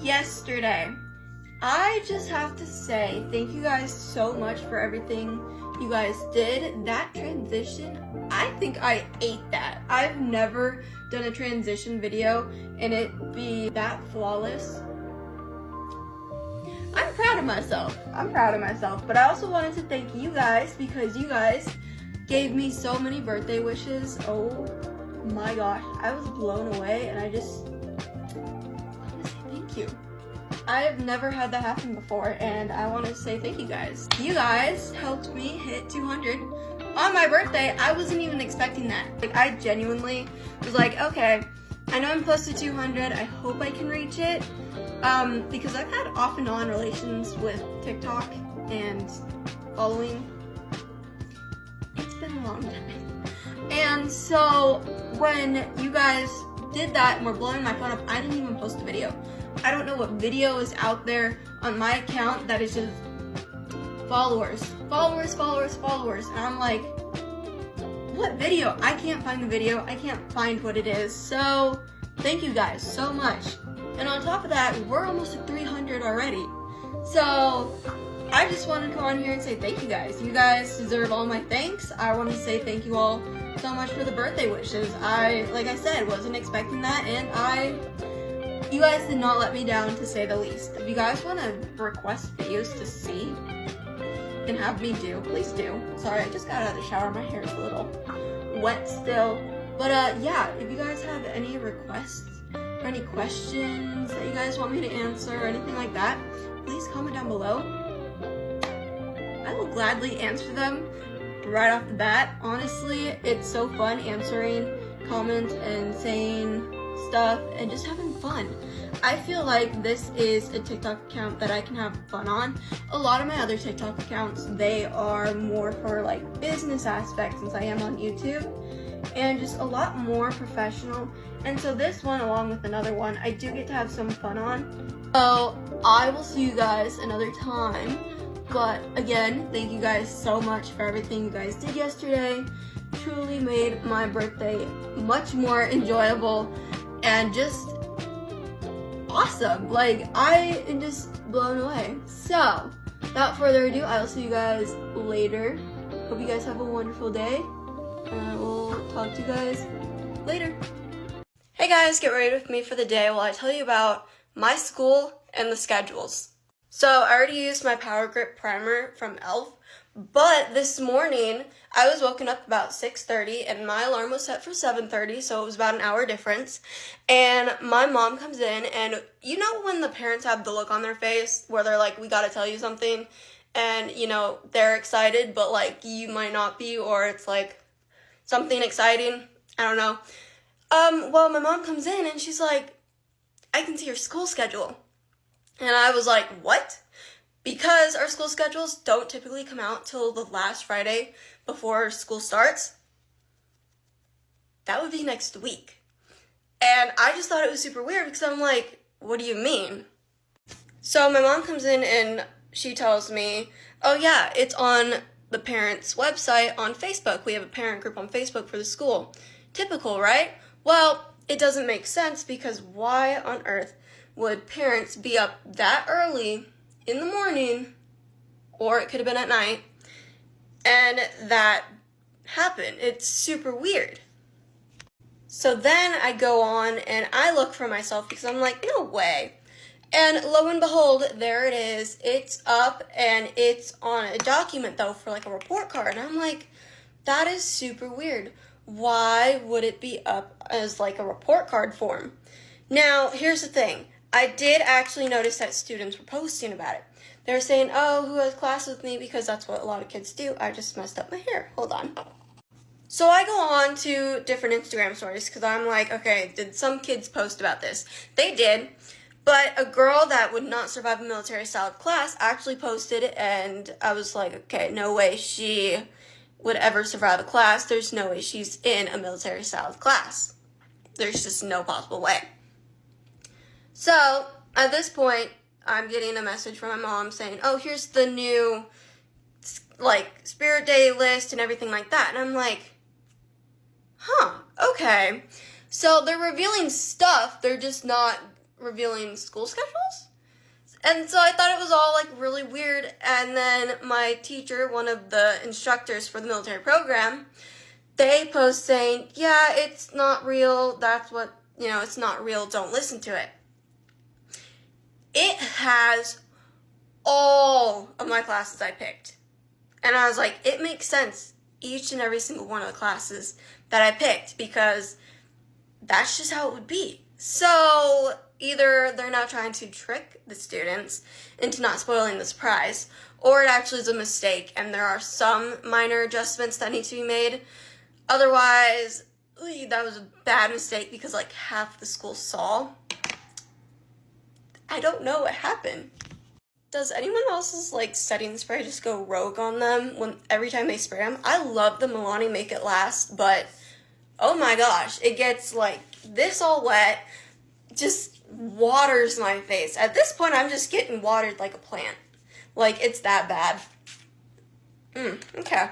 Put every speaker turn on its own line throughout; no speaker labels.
yesterday. I just have to say thank you guys so much for everything you guys did. That transition, I think I ate that. I've never done a transition video and it be that flawless. I'm proud of myself. But I also wanted to thank you guys because you guys gave me so many birthday wishes. Oh my gosh, I was blown away, and I want to say thank you. I have never had that happen before, and I want to say thank you guys. You guys helped me hit 200 on my birthday. I wasn't even expecting that. Like, I genuinely was like, okay, I know I'm close to 200. I hope I can reach it. Because I've had off and on relations with TikTok and following. It's been a long time. And so when you guys did that and were blowing my phone up, I didn't even post a video. I don't know what video is out there on my account that is just followers. And I'm like, what video? I can't find the video. I can't find what it is. So thank you guys so much. And on top of that, we're almost at 300 already. So I just wanted to come on here and say thank you guys. You guys deserve all my thanks. I want to say thank you all so much for the birthday wishes. Like I said, wasn't expecting that, and you guys did not let me down, to say the least. If you guys want to request videos to see and have me do, please do. Sorry, I just got out of the shower. My hair is a little wet still. But yeah, if you guys have any requests or any questions that you guys want me to answer or anything like that, please comment down below. I will gladly answer them right off the bat. Honestly, it's so fun answering comments and saying stuff and just having fun. I feel like this is a TikTok account that I can have fun on. A lot of my other TikTok accounts, they are more for like business aspects, since I am on YouTube, and just a lot more professional. And so this one, along with another one, I do get to have some fun on. So I will see you guys another time. But again, thank you guys so much for everything you guys did yesterday. Truly made my birthday much more enjoyable and just awesome. Like, I am just blown away. So without further ado, I will see you guys later. Hope you guys have a wonderful day, and I will talk to you guys later. Hey guys, get ready with me for the day while I tell you about my school and the schedules. So I already used my Power Grip Primer from e.l.f., but this morning I was woken up about 6:30 and my alarm was set for 7:30, so it was about an hour difference. And my mom comes in, and you know when the parents have the look on their face where they're like, we gotta tell you something, and you know, they're excited, but like you might not be, or it's like something exciting, I don't know. Well, my mom comes in and she's like, I can see your school schedule. And I was like, what? Because our school schedules don't typically come out till the last Friday before school starts. That would be next week. And I just thought it was super weird because I'm like, what do you mean? So my mom comes in and she tells me, oh yeah, it's on the parents' website on Facebook. We have a parent group on Facebook for the school. Typical, right? Well, it doesn't make sense because why on earth would parents be up that early in the morning, or it could have been at night, and that happened? It's super weird. So then I go on and I look for myself because I'm like, no way. And lo and behold, there it is. It's up and it's on a document though for like a report card. And I'm like, that is super weird. Why would it be up as like a report card form? Now, here's the thing. I did actually notice that students were posting about it. They were saying, oh, who has class with me? Because that's what a lot of kids do. I just messed up my hair. Hold on. So I go on to different Instagram stories because I'm like, okay, did some kids post about this? They did. But a girl that would not survive a military style class actually posted it, and I was like, okay, no way she would ever survive a class. There's no way she's in a military style class. There's just no possible way. So at this point, I'm getting a message from my mom saying, oh, here's the new, like, Spirit Day list and everything like that. And I'm like, huh, okay. So they're revealing stuff. They're just not revealing school schedules. And so I thought it was all like really weird. And then my teacher, one of the instructors for the military program, they post saying, yeah, it's not real. That's what, it's not real. Don't listen to it. It has all of my classes I picked. And I was like, it makes sense. Each and every single one of the classes that I picked, because that's just how it would be. So either they're not trying to trick the students into not spoiling the surprise, or it actually is a mistake and there are some minor adjustments that need to be made. Otherwise, that was a bad mistake because like half the school saw. I don't know what happened. Does anyone else's like setting spray just go rogue on them every time they spray them? I love the Milani Make It Last, but oh my gosh, it gets like this all wet, just waters my face. At this point, I'm just getting watered like a plant. Like, it's that bad. Okay.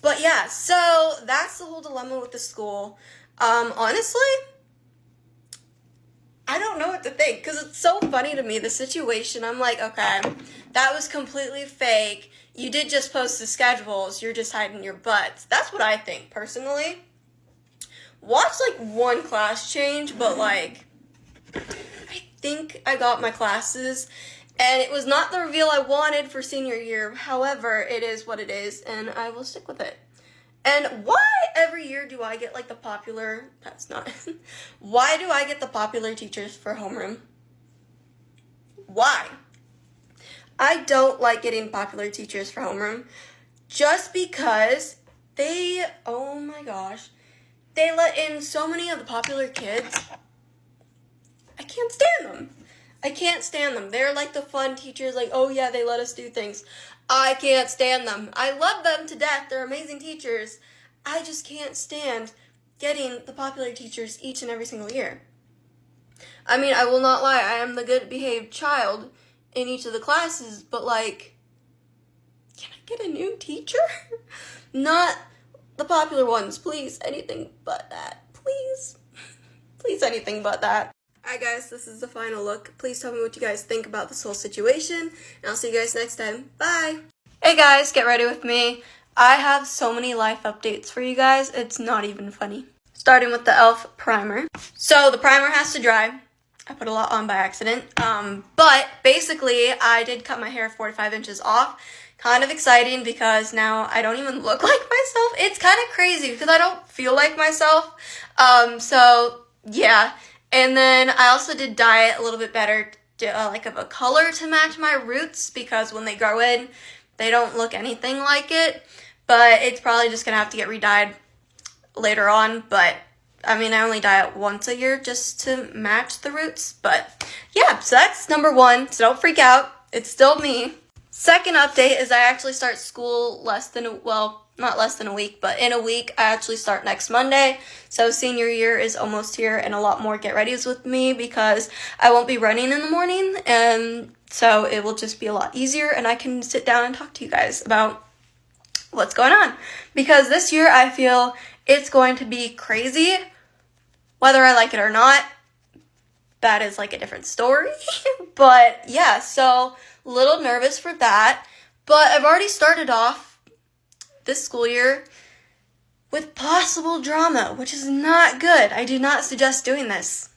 But yeah, so that's the whole dilemma with the school. Honestly, I don't know what to think, because it's so funny to me, the situation. I'm like, okay, that was completely fake. You did just post the schedules. You're just hiding your butts. That's what I think, personally. Watch, like, one class change, but, like, I think I got my classes, and it was not the reveal I wanted for senior year. However, it is what it is, and I will stick with it. And why every year do I get, like, the popular, why do I get the popular teachers for homeroom? Why? I don't like getting popular teachers for homeroom, just because oh my gosh, they let in so many of the popular kids. I can't stand them. I can't stand them. They're like the fun teachers, like, oh yeah, they let us do things. I can't stand them. I love them to death. They're amazing teachers. I just can't stand getting the popular teachers each and every single year. I mean, I will not lie. I am the good behaved child in each of the classes, but like, can I get a new teacher? Not the popular ones, please. Anything but that. Please. Please, anything but that. Alright guys, this is the final look. Please tell me what you guys think about this whole situation, and I'll see you guys next time. Bye! Hey guys, get ready with me. I have so many life updates for you guys, it's not even funny. Starting with the e.l.f. primer. So the primer has to dry. I put a lot on by accident. But basically, I did cut my hair 45 inches off. Kind of exciting because now I don't even look like myself. It's kind of crazy because I don't feel like myself. So yeah. And then I also did dye it a little bit better, like of a color to match my roots, because when they grow in, they don't look anything like it. But it's probably just going to have to get re-dyed later on. But I mean, I only dye it once a year just to match the roots. But yeah, so that's number one. So don't freak out. It's still me. Second update is I actually start school not less than a week, but in a week. I actually start next Monday. So senior year is almost here, and a lot more get readies with me because I won't be running in the morning. And so it will just be a lot easier, and I can sit down and talk to you guys about what's going on. Because this year I feel it's going to be crazy. Whether I like it or not, that is like a different story. But yeah, so a little nervous for that. But I've already started off this school year with possible drama, which is not good. I do not suggest doing this.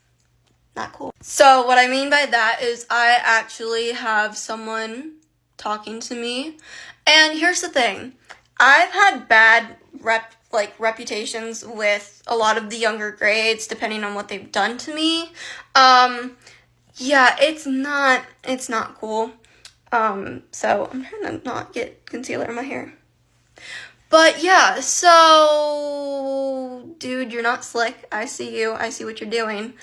Not cool. So what I mean by that is I actually have someone talking to me. And here's the thing. I've had bad reputations with a lot of the younger grades, depending on what they've done to me. Yeah, it's not cool. So I'm trying to not get concealer in my hair. But yeah, so dude, you're not slick. I see you. I see what you're doing.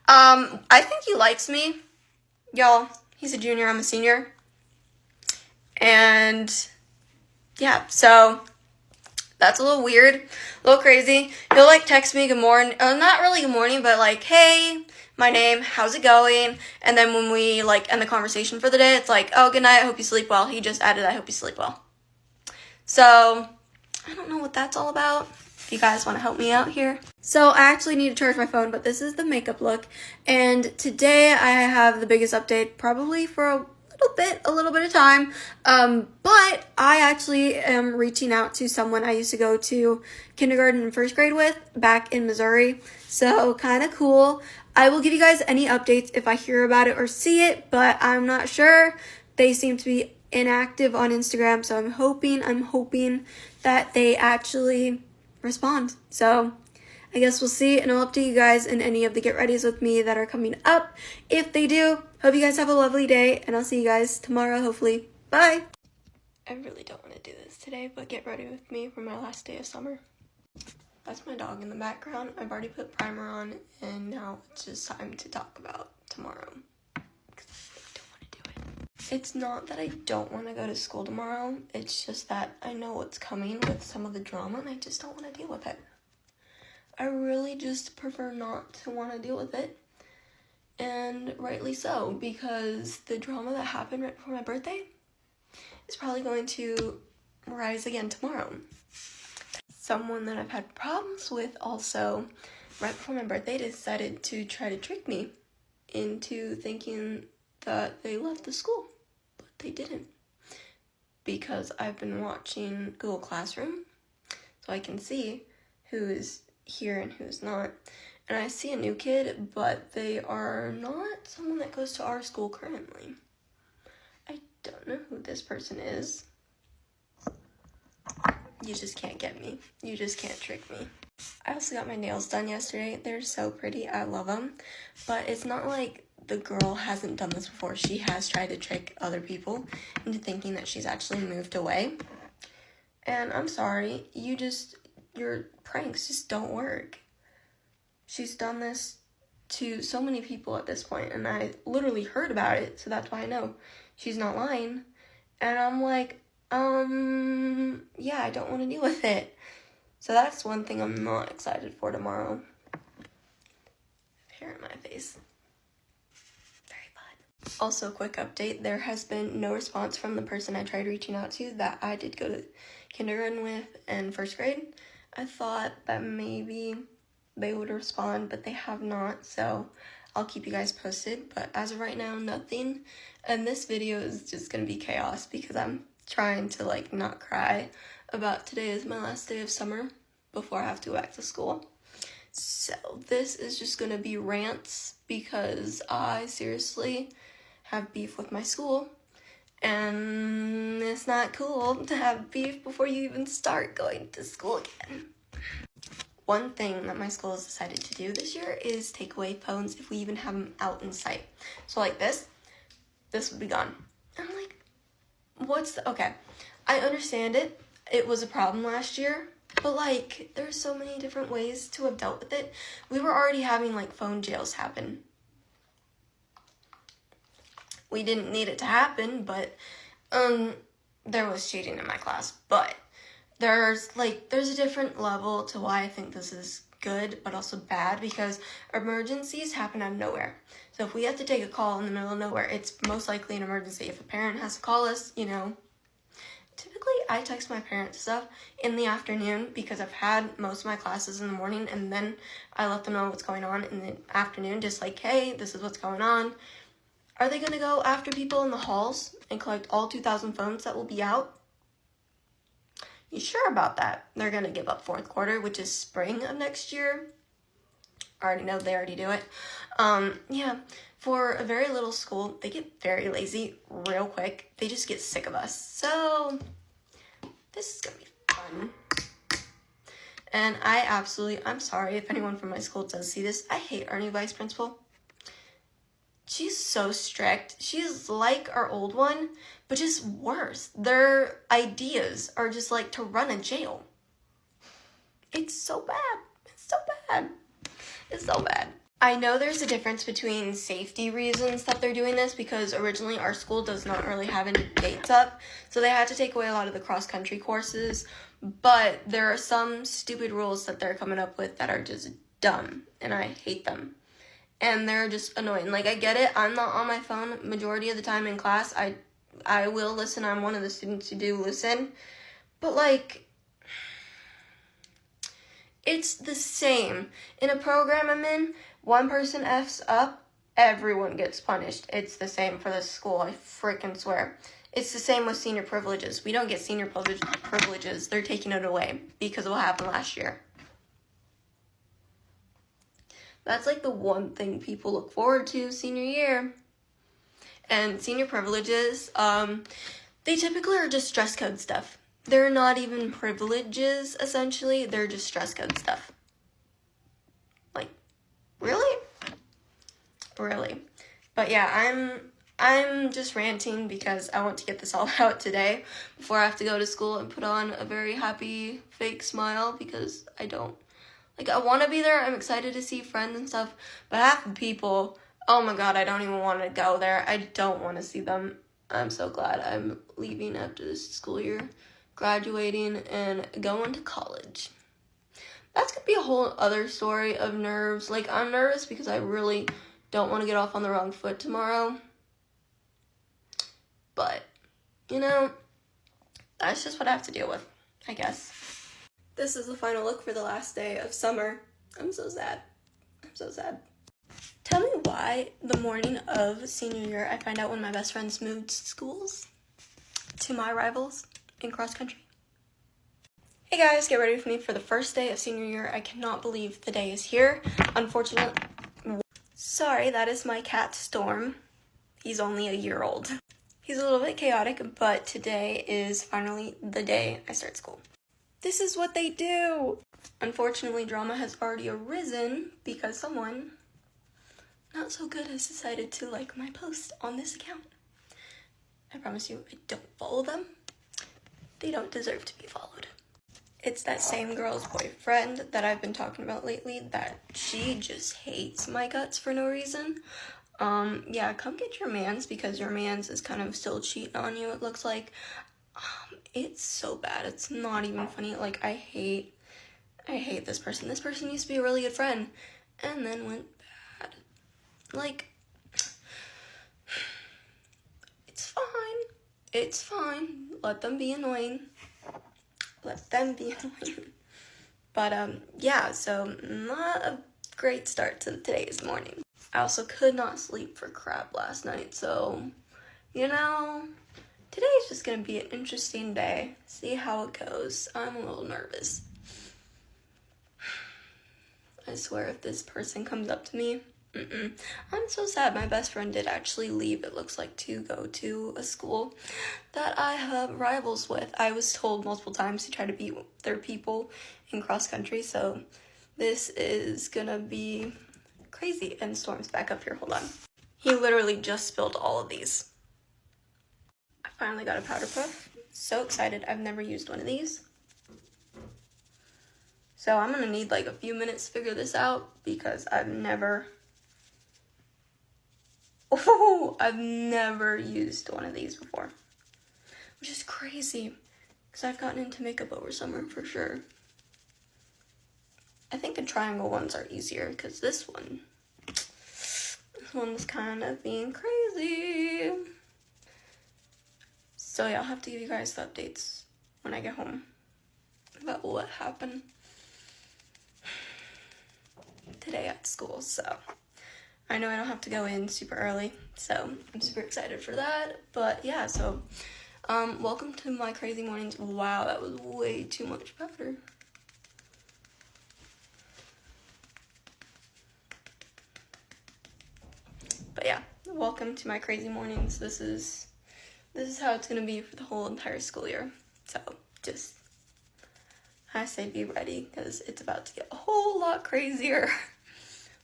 I think he likes me. Y'all, he's a junior, I'm a senior. And yeah, so that's a little weird, a little crazy. He'll like text me good morning, not really good morning, but like, hey, my name, how's it going? And then when we like end the conversation for the day, it's like, oh, good night, I hope you sleep well. He just added, I hope you sleep well. So I don't know what that's all about. if you guys want to help me out here. So I actually need to charge my phone, but this is the makeup look. And today I have the biggest update probably for a little bit of time. But I actually am reaching out to someone I used to go to kindergarten and first grade with back in Missouri. So kind of cool. I will give you guys any updates if I hear about it or see it, but I'm not sure. They seem to be inactive on Instagram, so I'm hoping that they actually respond. So I guess we'll see, and I'll update you guys in any of the get readies with me that are coming up. If they do, hope you guys have a lovely day, and I'll see you guys tomorrow, hopefully. Bye! I really don't want to do this today, but get ready with me for my last day of summer. That's my dog in the background. I've already put primer on, and now it's just time to talk about tomorrow. Because I really don't want to do it. It's not that I don't want to go to school tomorrow. It's just that I know what's coming with some of the drama, and I just don't want to deal with it. I really just prefer not to want to deal with it, and rightly so, because the drama that happened right before my birthday is probably going to rise again tomorrow. Someone that I've had problems with also, right before my birthday, decided to try to trick me into thinking that they left the school, but they didn't, because I've been watching Google Classroom, so I can see who is here and who's not. And I see a new kid, but they are not someone that goes to our school currently. I don't know who this person is. You just can't get me. You just can't trick me. I also got my nails done yesterday. They're so pretty. I love them. But it's not like the girl hasn't done this before. She has tried to trick other people into thinking that she's actually moved away. And I'm sorry. Your pranks just don't work. She's done this to so many people at this point, and I literally heard about it, so that's why I know she's not lying. And I'm like, yeah, I don't want to deal with it. So that's one thing I'm not excited for tomorrow. Hair in my face. Very fun. Also, quick update, there has been no response from the person I tried reaching out to that I did go to kindergarten with and first grade. I thought that maybe they would respond, but they have not, so I'll keep you guys posted. But as of right now, nothing. And this video is just gonna be chaos because I'm trying to not cry about today is my last day of summer before I have to go back to school. So this is just gonna be rants because I seriously have beef with my school. And it's not cool to have beef before you even start going to school again. One thing that my school has decided to do this year is take away phones if we even have them out in sight. So like this would be gone. I'm like, okay, I understand it. It was a problem last year, but there's so many different ways to have dealt with it. We were already having phone jails happen. We didn't need it to happen, but there was cheating in my class. But there's a different level to why I think this is good, but also bad, because emergencies happen out of nowhere. So if we have to take a call in the middle of nowhere, it's most likely an emergency. If a parent has to call us, typically I text my parents stuff in the afternoon because I've had most of my classes in the morning, and then I let them know what's going on in the afternoon, just hey, this is what's going on. Are they going to go after people in the halls and collect all 2,000 phones that will be out? You sure about that? They're going to give up fourth quarter, which is spring of next year. I already know they already do it. Yeah, for a very little school, they get very lazy real quick. They just get sick of us. So this is going to be fun. And I'm sorry if anyone from my school does see this. I hate our new vice principal. She's so strict. She's like our old one, but just worse. Their ideas are just to run a jail. It's so bad. It's so bad. It's so bad. I know there's a difference between safety reasons that they're doing this, because originally our school does not really have any gates up, so they had to take away a lot of the cross-country courses, but there are some stupid rules that they're coming up with that are just dumb, and I hate them. And they're just annoying. I get it. I'm not on my phone majority of the time in class. I will listen. I'm one of the students who do listen. But, It's the same. In a program I'm in, one person F's up, everyone gets punished. It's the same for this school, I freaking swear. It's the same with senior privileges. We don't get senior privileges. They're taking it away because of what happened last year. That's like the one thing people look forward to senior year. And senior privileges, they typically are just dress code stuff. They're not even privileges, essentially. They're just dress code stuff. Like, really? Really. But yeah, I'm just ranting because I want to get this all out today before I have to go to school and put on a very happy fake smile because I don't. Like, I want to be there. I'm excited to see friends and stuff. But half the people, oh my god, I don't even want to go there. I don't want to see them. I'm so glad I'm leaving after this school year, graduating, and going to college. That's going to be a whole other story of nerves. Like, I'm nervous because I really don't want to get off on the wrong foot tomorrow. But, you know, that's just what I have to deal with, I guess. This is the final look for the last day of summer. I'm so sad. I'm so sad. Tell me why the morning of senior year I find out when my best friends moved schools to my rivals in cross country. Hey guys, get ready with me for the first day of senior year. I cannot believe the day is here. Unfortunately, sorry, that is my cat Storm. He's only a year old. He's a little bit chaotic, but today is finally the day I start school. This is what they do. Unfortunately, drama has already arisen because someone not so good has decided to like my post on this account. I promise you, I don't follow them. They don't deserve to be followed. It's that same girl's boyfriend that I've been talking about lately that she just hates my guts for no reason. Yeah, come get your mans because your mans is kind of still cheating on you, it looks like. It's so bad. It's not even funny. Like, I hate this person. This person used to be a really good friend and then went bad. Like, it's fine. It's fine. Let them be annoying. Let them be annoying. But, yeah, so not a great start to today's morning. I also could not sleep for crap last night, so, you know, today's just gonna be an interesting day. See how it goes. I'm a little nervous. I swear if this person comes up to me, I'm so sad. My best friend did actually leave, it looks like, to go to a school that I have rivals with. I was told multiple times to try to beat their people in cross country, so this is gonna be crazy. And Storm's back up here, hold on. He literally just spilled all of these. I finally got a powder puff. So excited. I've never used one of these. So I'm gonna need like a few minutes to figure this out because I've never used one of these before. Which is crazy because I've gotten into makeup over summer for sure. I think the triangle ones are easier because this one's kind of being crazy. So yeah, I'll have to give you guys the updates when I get home about what happened today at school. So I know I don't have to go in super early, so I'm super excited for that. But yeah, so welcome to my crazy mornings. Wow, that was way too much powder. But yeah, welcome to my crazy mornings. This is how it's gonna be for the whole entire school year. So just, I say be ready because it's about to get a whole lot crazier.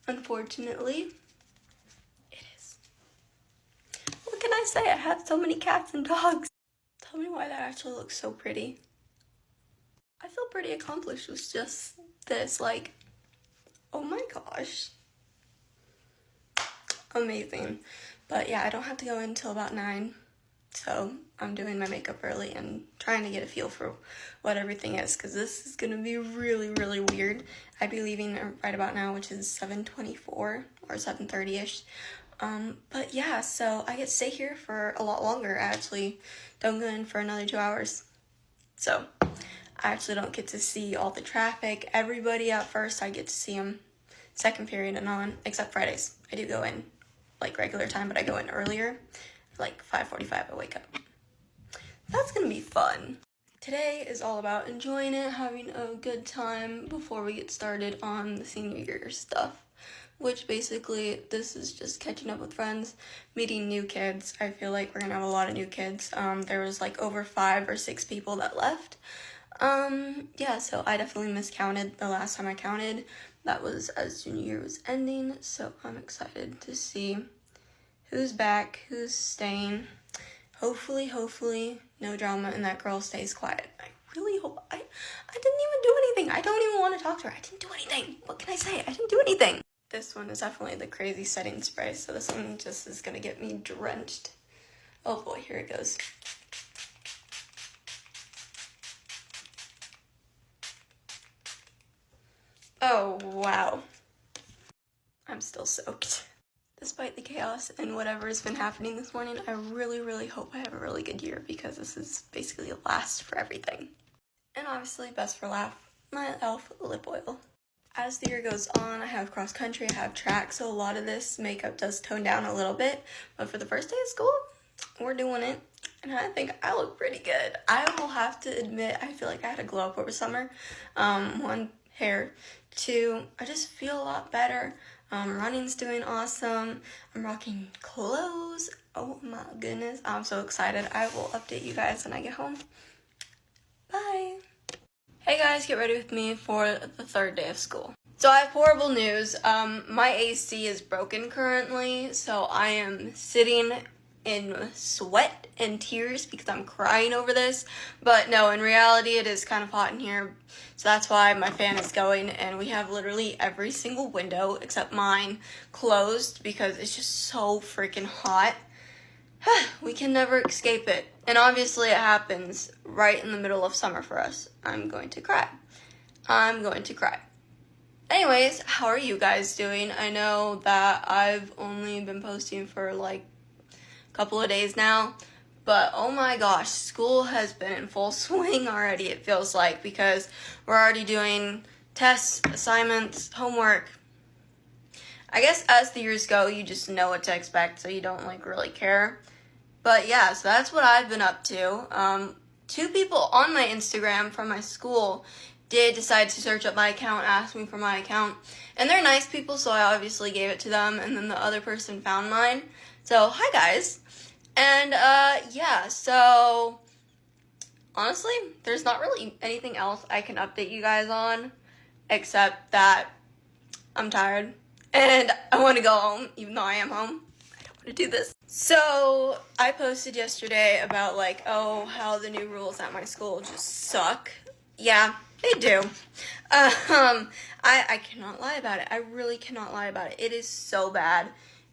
Unfortunately, it is. What can I say? I have so many cats and dogs. Tell me why that actually looks so pretty. I feel pretty accomplished with just this, like, oh my gosh. Amazing. But yeah, I don't have to go in until about 9. So I'm doing my makeup early and trying to get a feel for what everything is because this is going to be really, really weird. I'd be leaving right about now, which is 7:24 or 7:30ish. But yeah, so I get to stay here for a lot longer. I actually don't go in for another 2 hours. So I actually don't get to see all the traffic, everybody at first. I get to see them second period and on, except Fridays. I do go in like regular time, but I go in earlier, like 5:45 I wake up. That's gonna be fun. Today is all about enjoying it, having a good time before we get started on the senior year stuff. Which basically, this is just catching up with friends, meeting new kids. I feel like we're gonna have a lot of new kids. There was like over 5 or 6 people that left. Yeah, so I definitely miscounted the last time I counted. That was as junior year was ending, so I'm excited to see who's back, who's staying. Hopefully, no drama and that girl stays quiet. I really hope. I didn't even do anything. I don't even want to talk to her. I didn't do anything. What can I say? I didn't do anything. This one is definitely the crazy setting spray, so this one just is gonna get me drenched. Oh boy, here it goes. Oh wow. I'm still soaked. Despite the chaos and whatever has been happening this morning, I really hope I have a really good year because this is basically a last for everything. And obviously, best for laugh, my e.l.f. lip oil. As the year goes on, I have cross country, I have track, so a lot of this makeup does tone down a little bit. But for the first day of school, we're doing it. And I think I look pretty good. I will have to admit, I feel like I had a glow up over summer. 1, hair. 2, I just feel a lot better. Running's doing awesome. I'm rocking clothes. Oh my goodness, I'm so excited. I will update you guys when I get home. Bye. Hey guys, get ready with me for the 3rd day of school. So I have horrible news. My AC is broken currently, so I am sitting in sweat and tears because I'm crying over this. But no, in reality, it is kind of hot in here, so that's why my fan is going, and we have literally every single window except mine closed because it's just so freaking hot. We can never escape it. And obviously it happens right in the middle of summer for us. I'm going to cry. Anyways, how are you guys doing? I know that I've only been posting for like a couple of days now, but oh my gosh, school has been in full swing already, it feels like, because we're already doing tests, assignments, homework. I guess as the years go, you just know what to expect, so you don't like really care. But yeah, so that's what I've been up to. 2 people on my Instagram from my school did decide to search up my account, ask me for my account. And they're nice people, so I obviously gave it to them. And then the other person found mine. So, hi guys. And yeah, so honestly, there's not really anything else I can update you guys on. Except that I'm tired. And I want to go home, even though I am home. To do this. So I posted yesterday about like, oh, how the new rules at my school just suck. Yeah, they do. I cannot lie about it. I really cannot lie about it. It is so bad.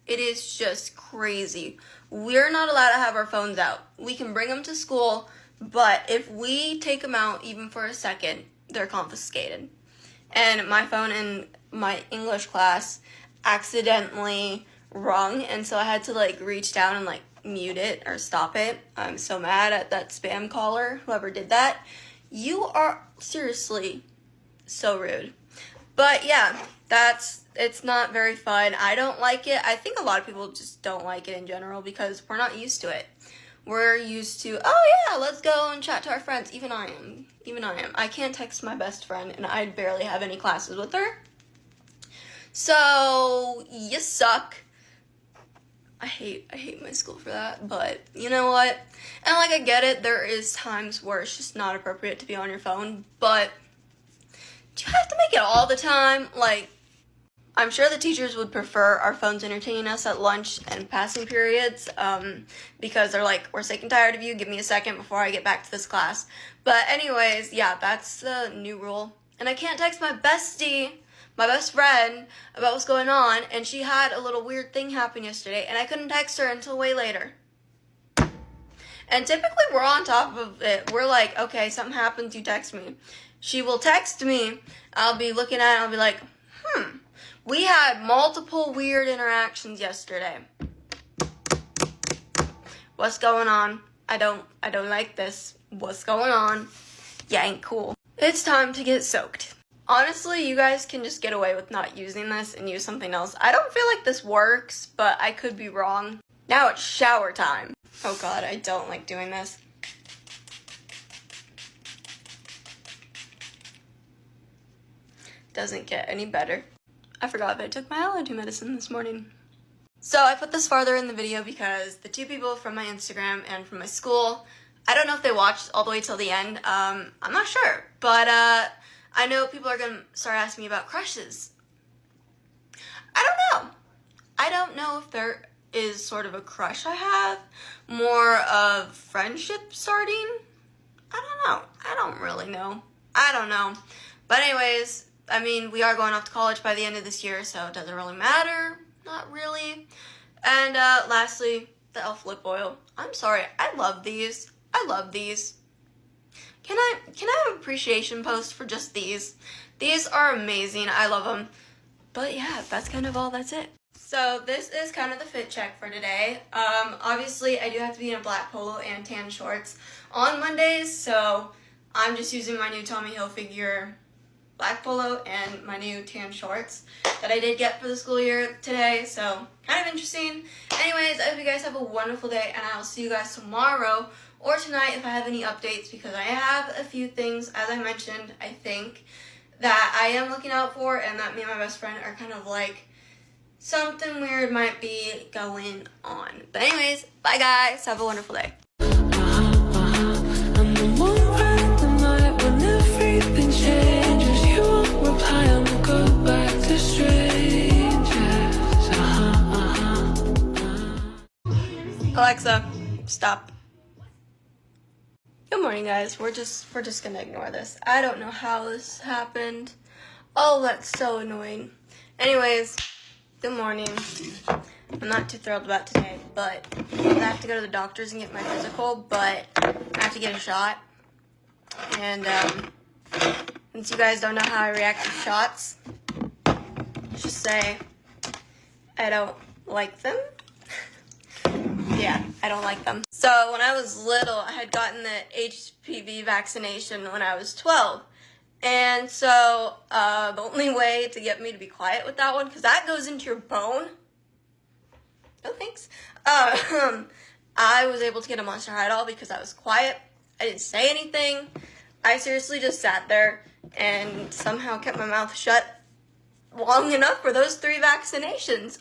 It is just crazy. We're not allowed to have our phones out. We can bring them to school, but if we take them out even for a second, they're confiscated. And my phone in my English class accidentally rung, and so I had to like reach down and like mute it or stop it. I'm so mad at that spam caller, whoever did that. You are seriously so rude. But yeah, it's not very fun. I don't like it. I think a lot of people just don't like it in general because we're not used to it. We're used to, oh yeah, let's go and chat to our friends. Even I am. I can't text my best friend, and I barely have any classes with her. So, you suck. I hate my school for that, but you know what? And like, I get it, there is times where it's just not appropriate to be on your phone, but do you have to make it all the time? Like, I'm sure the teachers would prefer our phones entertaining us at lunch and passing periods, because they're like, we're sick and tired of you, give me a second before I get back to this class. But anyways, yeah, that's the new rule. And I can't text my bestie, my best friend, about what's going on, and she had a little weird thing happen yesterday, and I couldn't text her until way later. And typically we're on top of it. We're like, okay, something happens, you text me. She will text me, I'll be looking at it, I'll be like, We had multiple weird interactions yesterday. What's going on? I don't like this. What's going on? Yeah, ain't cool. It's time to get soaked. Honestly, you guys can just get away with not using this and use something else. I don't feel like this works, but I could be wrong. Now it's shower time. Oh god, I don't like doing this. Doesn't get any better. I forgot that I took my allergy medicine this morning. So I put this farther in the video because the two people from my Instagram and from my school, I don't know if they watched all the way till the end. I'm not sure, but I know people are gonna start asking me about crushes. I don't know. I don't know if there is sort of a crush I have, more of friendship starting. I don't know. I don't really know. I don't know. But anyways, I mean, we are going off to college by the end of this year, so it doesn't really matter. Not really. And lastly, the e.l.f. lip oil. I'm sorry. I love these. I love these. Can I have an appreciation post for just these? These are amazing. I love them. But yeah, that's kind of all. That's it. So this is kind of the fit check for today. Obviously, I do have to be in a black polo and tan shorts on Mondays, so I'm just using my new Tommy Hilfiger black polo and my new tan shorts that I did get for the school year today, so kind of interesting. Anyways, I hope you guys have a wonderful day, and I will see you guys tomorrow or tonight if I have any updates, because I have a few things, as I mentioned, I think, that I am looking out for, and that me and my best friend are kind of like, something weird might be going on. But anyways, bye guys, have a wonderful day. Alexa, stop. Good morning, guys. We're just gonna ignore this. I don't know how this happened. Oh, that's so annoying. Anyways, good morning. I'm not too thrilled about today, but I have to go to the doctor's and get my physical, but I have to get a shot. And since you guys don't know how I react to shots, let's just say I don't like them. Yeah, I don't like them. So when I was little, I had gotten the HPV vaccination when I was 12. And so the only way to get me to be quiet with that one, because that goes into your bone. No thanks. I was able to get a Monster High doll because I was quiet. I didn't say anything. I seriously just sat there and somehow kept my mouth shut long enough for those 3 vaccinations.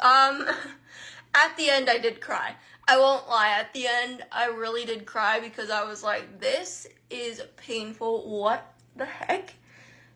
At the end, I did cry. I won't lie, at the end, I really did cry because I was like, this is painful, what the heck?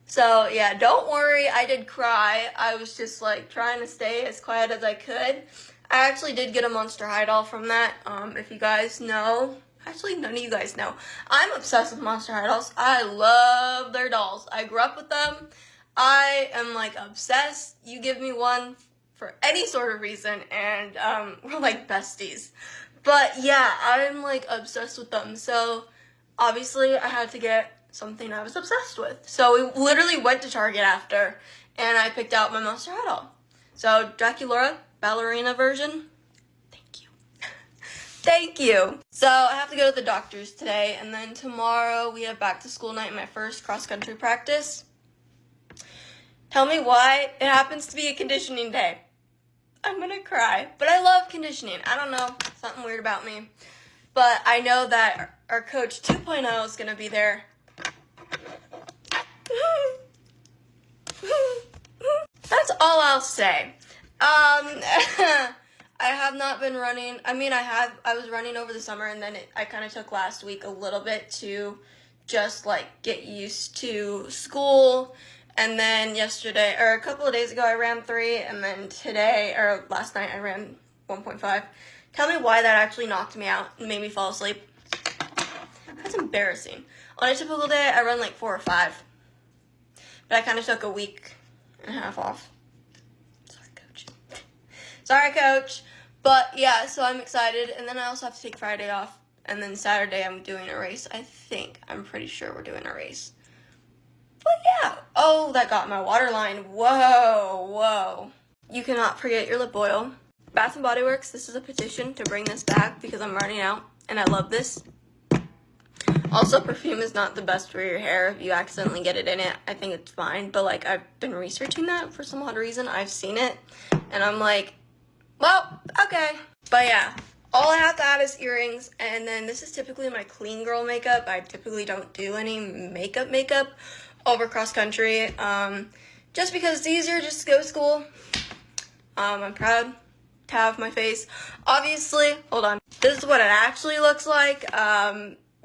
So, yeah, don't worry, I did cry. I was just, like, trying to stay as quiet as I could. I actually did get a Monster High doll from that, if you guys know. Actually, none of you guys know. I'm obsessed with Monster High dolls. I love their dolls. I grew up with them. I am, like, obsessed. You give me one for any sort of reason, and we're like besties. But yeah, I'm like obsessed with them, so obviously I had to get something I was obsessed with. So we literally went to Target after, and I picked out my Monster High doll. So Draculaura, ballerina version, thank you. Thank you. So I have to go to the doctor's today, and then tomorrow we have back to school night and my first cross-country practice. Tell me why it happens to be a conditioning day. I'm gonna cry. But I love conditioning. I don't know. Something weird about me. But I know that our coach 2.0 is gonna be there. That's all I'll say. I have not been running. I mean, I was running over the summer, and then I kind of took last week a little bit to just like get used to school. And then yesterday, or a couple of days ago, I ran 3, and then today, or last night, I ran 1.5. Tell me why that actually knocked me out and made me fall asleep. That's embarrassing. On a typical day, I run like 4 or 5. But I kind of took a week and a half off. Sorry, coach. Sorry, coach. But yeah, so I'm excited. And then I also have to take Friday off. And then Saturday, I'm doing a race. I'm pretty sure we're doing a race. But yeah, oh, that got my water line. Whoa. You cannot forget your lip oil. Bath & Body Works, this is a petition to bring this back because I'm running out, and I love this. Also, perfume is not the best for your hair. If you accidentally get it in it, I think it's fine. But, like, I've been researching that for some odd reason. I've seen it, and I'm like, well, okay. But, yeah, all I have to add is earrings, and then this is typically my clean girl makeup. I typically don't do any makeup over cross-country, just because it's easier just to go to school. I'm proud to have my face. Obviously, hold on. This is what it actually looks like.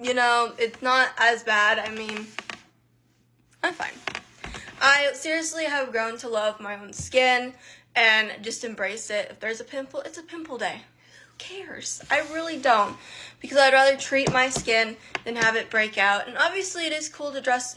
You know, it's not as bad. I mean, I'm fine. I seriously have grown to love my own skin and just embrace it. If there's a pimple, it's a pimple day. Who cares? I really don't, because I'd rather treat my skin than have it break out. And obviously it is cool to dress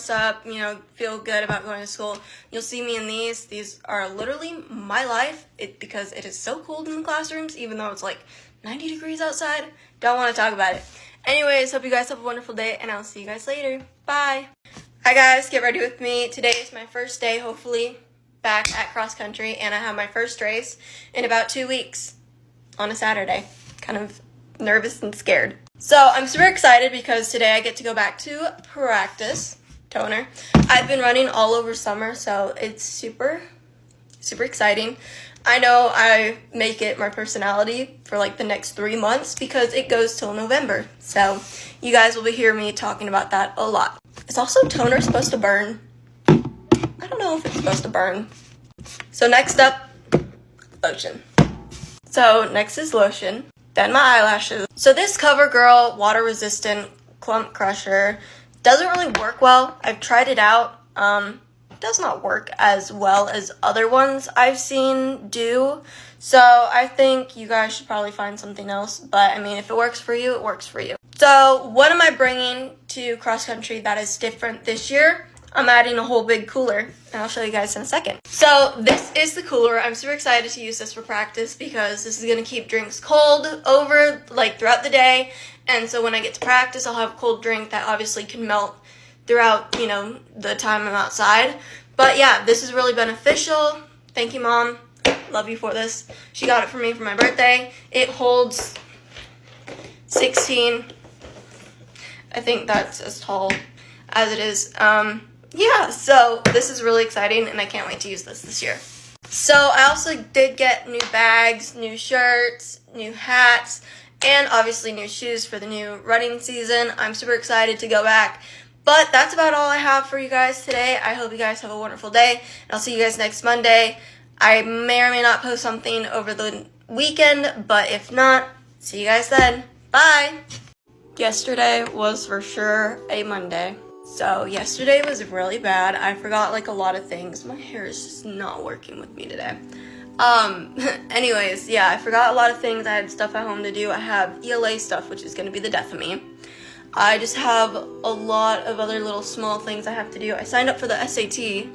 up, feel good about going to school. You'll see me in these. These are literally my life because it is so cold in the classrooms, even though it's like 90 degrees outside. Don't want to talk about it. Anyways, hope you guys have a wonderful day, and I'll see you guys later. Bye. Hi guys, get ready with me. Today is my first day, hopefully, back at cross country, and I have my first race in about 2 weeks on a Saturday. Kind of nervous and scared. So I'm super excited because today I get to go back to practice toner. I've been running all over summer, so it's super exciting. I know I make it my personality for like the next 3 months because it goes till November. So you guys will be hearing me talking about that a lot. Is also toner supposed to burn? I don't know if it's supposed to burn. So next up, lotion. So next is lotion, then my eyelashes. So this CoverGirl water resistant clump crusher doesn't really work well. I've tried it out. Does not work as well as other ones I've seen do. So I think you guys should probably find something else. But I mean, if it works for you, it works for you. So what am I bringing to cross country that is different this year? I'm adding a whole big cooler, and I'll show you guys in a second. So this is the cooler. I'm super excited to use this for practice because this is gonna keep drinks cold over like throughout the day. And so when I get to practice, I'll have a cold drink that obviously can melt throughout, the time I'm outside. But yeah, this is really beneficial. Thank you, Mom. Love you for this. She got it for me for my birthday. It holds 16. I think that's as tall as it is. Yeah, so this is really exciting, and I can't wait to use this year. So I also did get new bags, new shirts, new hats, and obviously new shoes for the new running season. I'm super excited to go back. But that's about all I have for you guys today. I hope you guys have a wonderful day, and I'll see you guys next Monday. I may or may not post something over the weekend, but if not, see you guys then. Bye! Yesterday was for sure a Monday. So yesterday was really bad. I forgot like a lot of things. My hair is just not working with me today. Anyways, yeah, I forgot a lot of things. I had stuff at home to do. I have ELA stuff, which is going to be the death of me. I just have a lot of other little small things I have to do. I signed up for the SAT.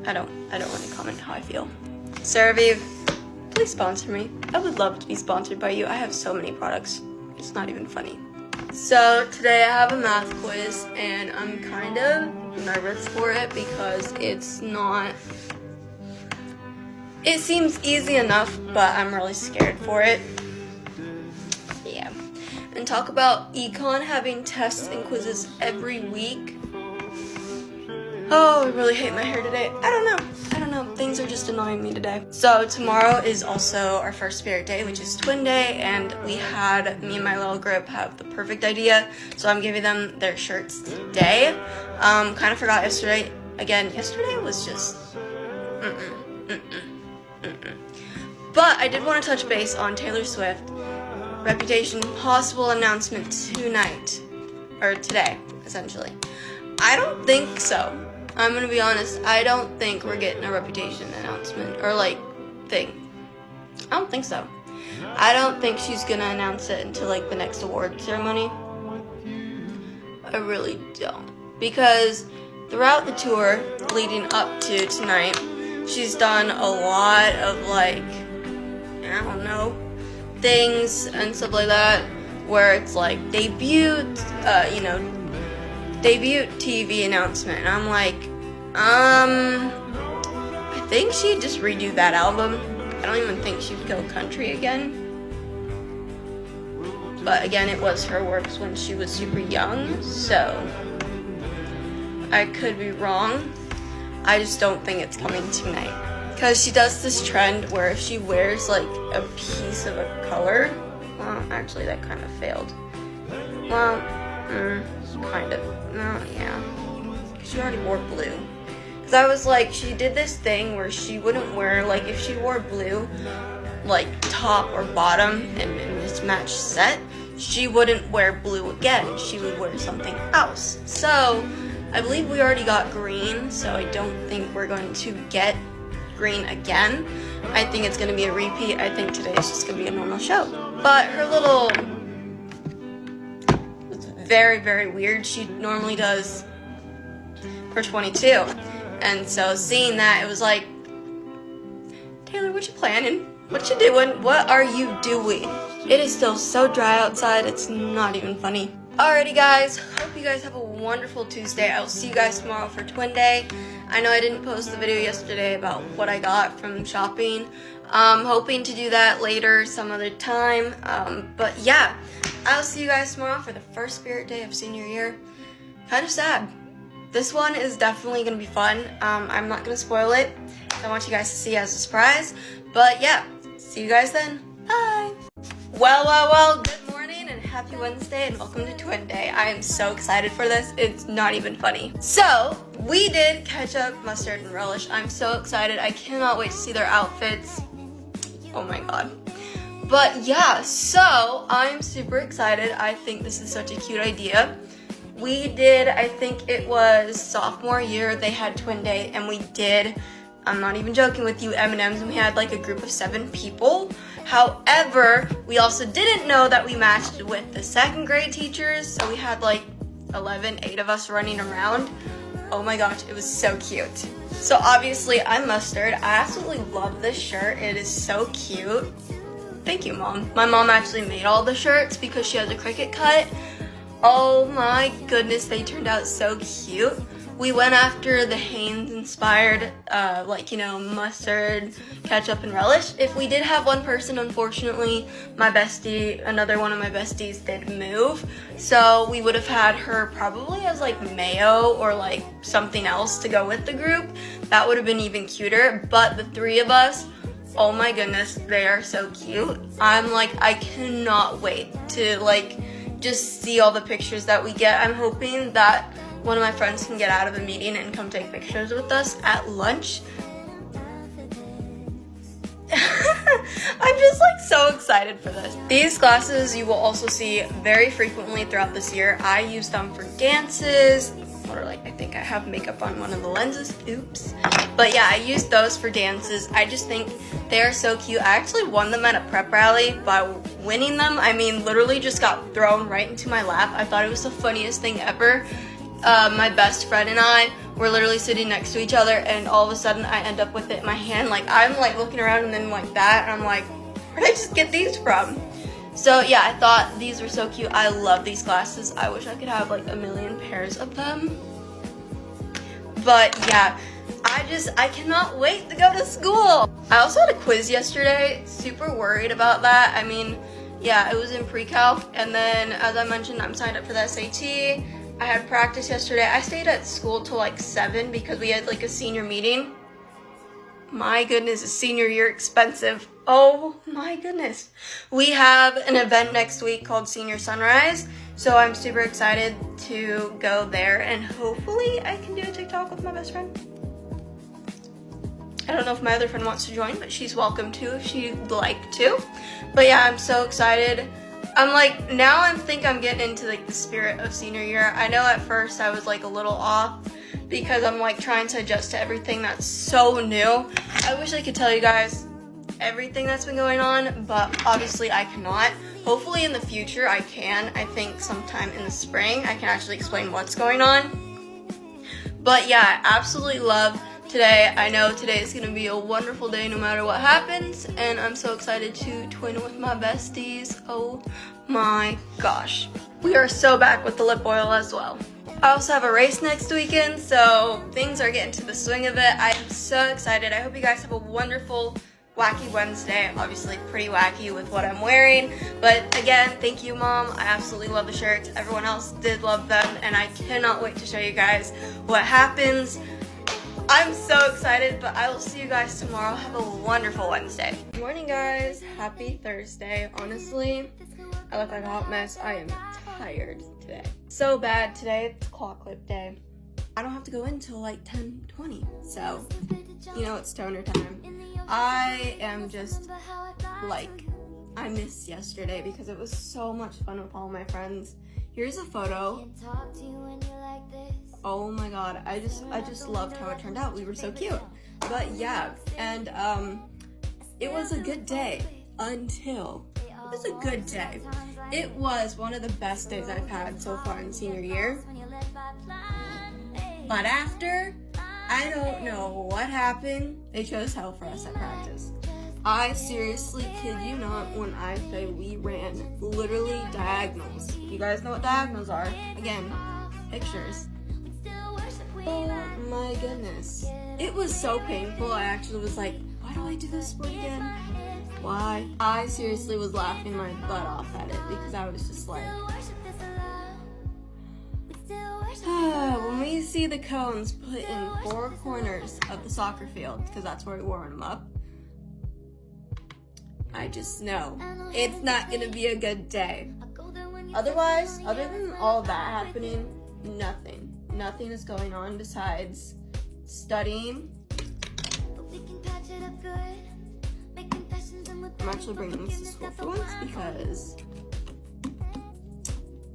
I don't want to comment how I feel. CeraVe, please sponsor me. I would love to be sponsored by you. I have so many products. It's not even funny. So today I have a math quiz, and I'm kind of nervous for it because it seems easy enough, but I'm really scared for it. Yeah. And talk about econ having tests and quizzes every week. Oh, I really hate my hair today. I don't know. Things are just annoying me today. So tomorrow is also our first spirit day, which is twin day, and me and my little group have the perfect idea. So I'm giving them their shirts today. Kind of forgot yesterday. Again, yesterday was just But I did want to touch base on Taylor Swift. Reputation possible announcement tonight. Or today, essentially. I don't think so. I'm gonna be honest, I don't think we're getting a Reputation announcement or thing. I don't think so. I don't think she's gonna announce it until the next award ceremony. I really don't. Because throughout the tour leading up to tonight, she's done a lot of things and stuff like that, where it's debut TV announcement, and I'm I think she'd just redo that album. I don't even think she'd go country again. But again, it was her works when she was super young, so I could be wrong. I just don't think it's coming tonight. Because she does this trend where if she wears like a piece of a color, well, actually that kind of failed. Well, kind of, no, yeah. She already wore blue. Because I was like, she did this thing where she wouldn't wear, like if she wore blue, like top or bottom and mismatched set, she wouldn't wear blue again. She would wear something else. So I believe we already got green, so I don't think we're going to get green again. I think it's going to be a repeat. I think today is just going to be a normal show. But her little, it's very, very weird. She normally does for 22. And so seeing that, it was like, Taylor, what you planning? What you doing? What are you doing? It is still so dry outside, it's not even funny. Alrighty guys, hope you guys have a wonderful Tuesday. I will see you guys tomorrow for Twin Day. I know I didn't post the video yesterday about what I got from shopping. Hoping to do that later some other time. But yeah, I'll see you guys tomorrow for the first spirit day of senior year. Kind of sad. This one is definitely going to be fun. I'm not going to spoil it. I want you guys to see as a surprise. But yeah, see you guys then. Bye. Well, good morning and happy Wednesday and welcome to Twin Day. I am so excited for this. It's not even funny. So, we did ketchup, mustard, and relish. I'm so excited. I cannot wait to see their outfits. Oh my god. But yeah, so I'm super excited. I think this is such a cute idea. We did, I think it was sophomore year, they had Twin Day, and we did, I'm not even joking with you, M&Ms, and we had like a group of 7 people. However, we also didn't know that we matched with the 2nd grade teachers, so we had like 8 of us running around. Oh my gosh, it was so cute. So obviously, I'm Mustard. I absolutely love this shirt. It is so cute. Thank you, Mom. My mom actually made all the shirts because she has a Cricut cut. Oh my goodness, they turned out so cute. We went after the Hanes inspired, mustard, ketchup, and relish. If we did have one person, unfortunately, another one of my besties did move. So we would have had her probably as like mayo or like something else to go with the group. That would have been even cuter. But the 3 of us, oh my goodness, they are so cute. I'm like, I cannot wait to just see all the pictures that we get. I'm hoping that one of my friends can get out of the meeting and come take pictures with us at lunch. I'm just so excited for this. These glasses you will also see very frequently throughout this year. I use them for dances, or I think I have makeup on one of the lenses, oops. But yeah, I use those for dances. I just think they are so cute. I actually won them at a prep rally. By winning them, I mean literally just got thrown right into my lap. I thought it was the funniest thing ever. My best friend and I were literally sitting next to each other, and all of a sudden I end up with it in my hand. I'm looking around and then that, and I'm like, where did I just get these from? So yeah, I thought these were so cute. I love these glasses. I wish I could have a million pairs of them. But yeah, I cannot wait to go to school. I also had a quiz yesterday. Super worried about that. I mean, yeah, it was in pre-calc, and then as I mentioned, I'm signed up for the SAT. I had practice yesterday. I stayed at school till 7 because we had a senior meeting. My goodness, is senior year expensive. Oh my goodness. We have an event next week called Senior Sunrise, so I'm super excited to go there, and hopefully I can do a TikTok with my best friend. I don't know if my other friend wants to join, but she's welcome to if she'd like to. But yeah, I'm so excited. Now I think I'm getting into the spirit of senior year. I know at first I was a little off because I'm trying to adjust to everything that's so new. I wish I could tell you guys everything that's been going on, but obviously I cannot. Hopefully in the future I can. I think sometime in the spring I can actually explain what's going on. But yeah, I absolutely love today. I know today is going to be a wonderful day no matter what happens, and I'm so excited to twin with my besties. Oh my gosh. We are so back with the lip oil as well. I also have a race next weekend, so things are getting to the swing of it. I am so excited. I hope you guys have a wonderful wacky Wednesday. Obviously pretty wacky with what I'm wearing. But again, thank you, Mom. I absolutely love the shirts. Everyone else did love them, and I cannot wait to show you guys what happens. I'm so excited, but I will see you guys tomorrow. Have a wonderful Wednesday. Good morning, guys. Happy Thursday. Honestly, I look like a hot mess. I am tired today. So bad today. It's claw clip day. I don't have to go in until like 10:20, so you know it's toner time. I am just like, I missed yesterday because it was so much fun with all my friends. Here's a photo. Oh my god, I just loved how it turned out. We were so cute. But yeah, and it was a good day until it was a good day. It was one of the best days I've had so far in senior year. But after, I don't know what happened. They chose hell for us at practice. I seriously kid you not when I say we ran literally diagonals. You guys know what diagonals are. Again, pictures. Oh my goodness. It was so painful. I actually was like, why do I do this sport again? Why? I seriously was laughing my butt off at it because I was just like, when we see the cones put in 4 corners of the soccer field, because that's where we warm them up, I just know it's not gonna be a good day. Otherwise, other than all that happening, nothing is going on besides studying. I'm actually bringing this to school for once because,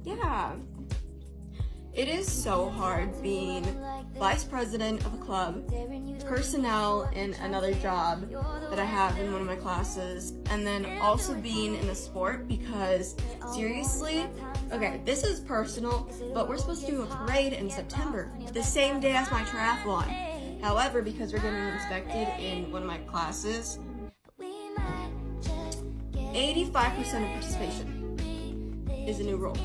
yeah, it is so hard being vice president of a club, personnel in another job that I have in one of my classes, and then also being in a sport because, seriously, okay, this is personal, but we're supposed to do a parade in September, the same day as my triathlon. However, because we're getting inspected in one of my classes, 85% of participation is a new rule.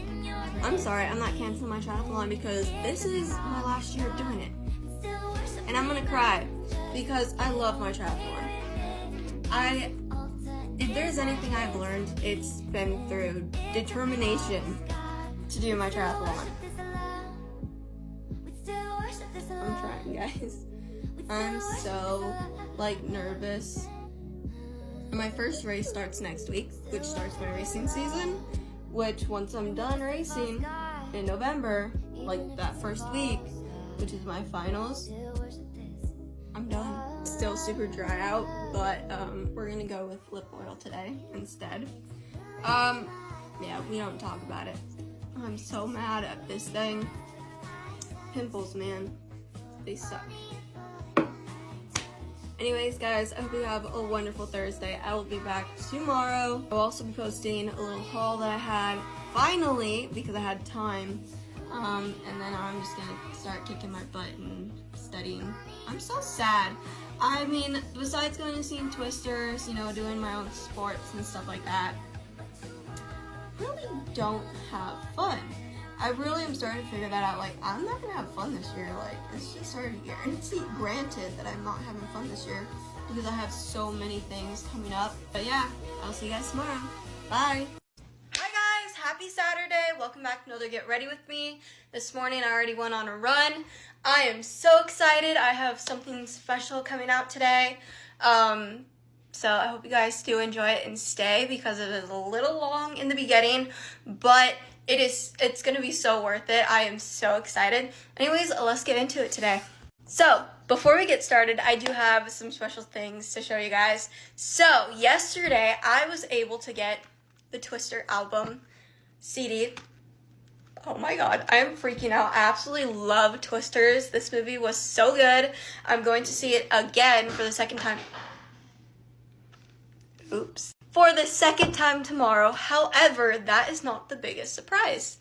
I'm sorry, I'm not canceling my triathlon because this is my last year of doing it. And I'm gonna cry because I love my triathlon. If there's anything I've learned, it's been through determination to do my triathlon. I'm trying, guys. I'm so, nervous. My first race starts next week, which starts my racing season, which once I'm done racing in November, that first week, which is my finals, I'm done. Still super dry out, but we're gonna go with lip oil today instead. Yeah, we don't talk about it. I'm so mad at this thing. Pimples, man, they suck. Anyways, guys, I hope you have a wonderful Thursday. I will be back tomorrow. I'll also be posting a little haul that I had finally because I had time. And then I'm just gonna start kicking my butt and studying. I'm so sad. I mean, besides going to see Twisters, doing my own sports and stuff like that, I really don't have fun. I really am starting to figure that out. I'm not gonna have fun this year. It's just started here. And it's granted that I'm not having fun this year because I have so many things coming up. But yeah, I'll see you guys tomorrow. Bye. Hi guys, happy Saturday. Welcome back to another Get Ready With Me. This morning I already went on a run. I am so excited. I have something special coming out today. So I hope you guys do enjoy it and stay because it is a little long in the beginning, but it's gonna be so worth it. I am so excited. Anyways, let's get into it today. So before we get started, I do have some special things to show you guys. So yesterday I was able to get the Twister album CD. Oh my god, I'm freaking out. I absolutely love Twisters. This movie was so good. I'm going to see it again for the second time. Oops. For the second time tomorrow. However, that is not the biggest surprise.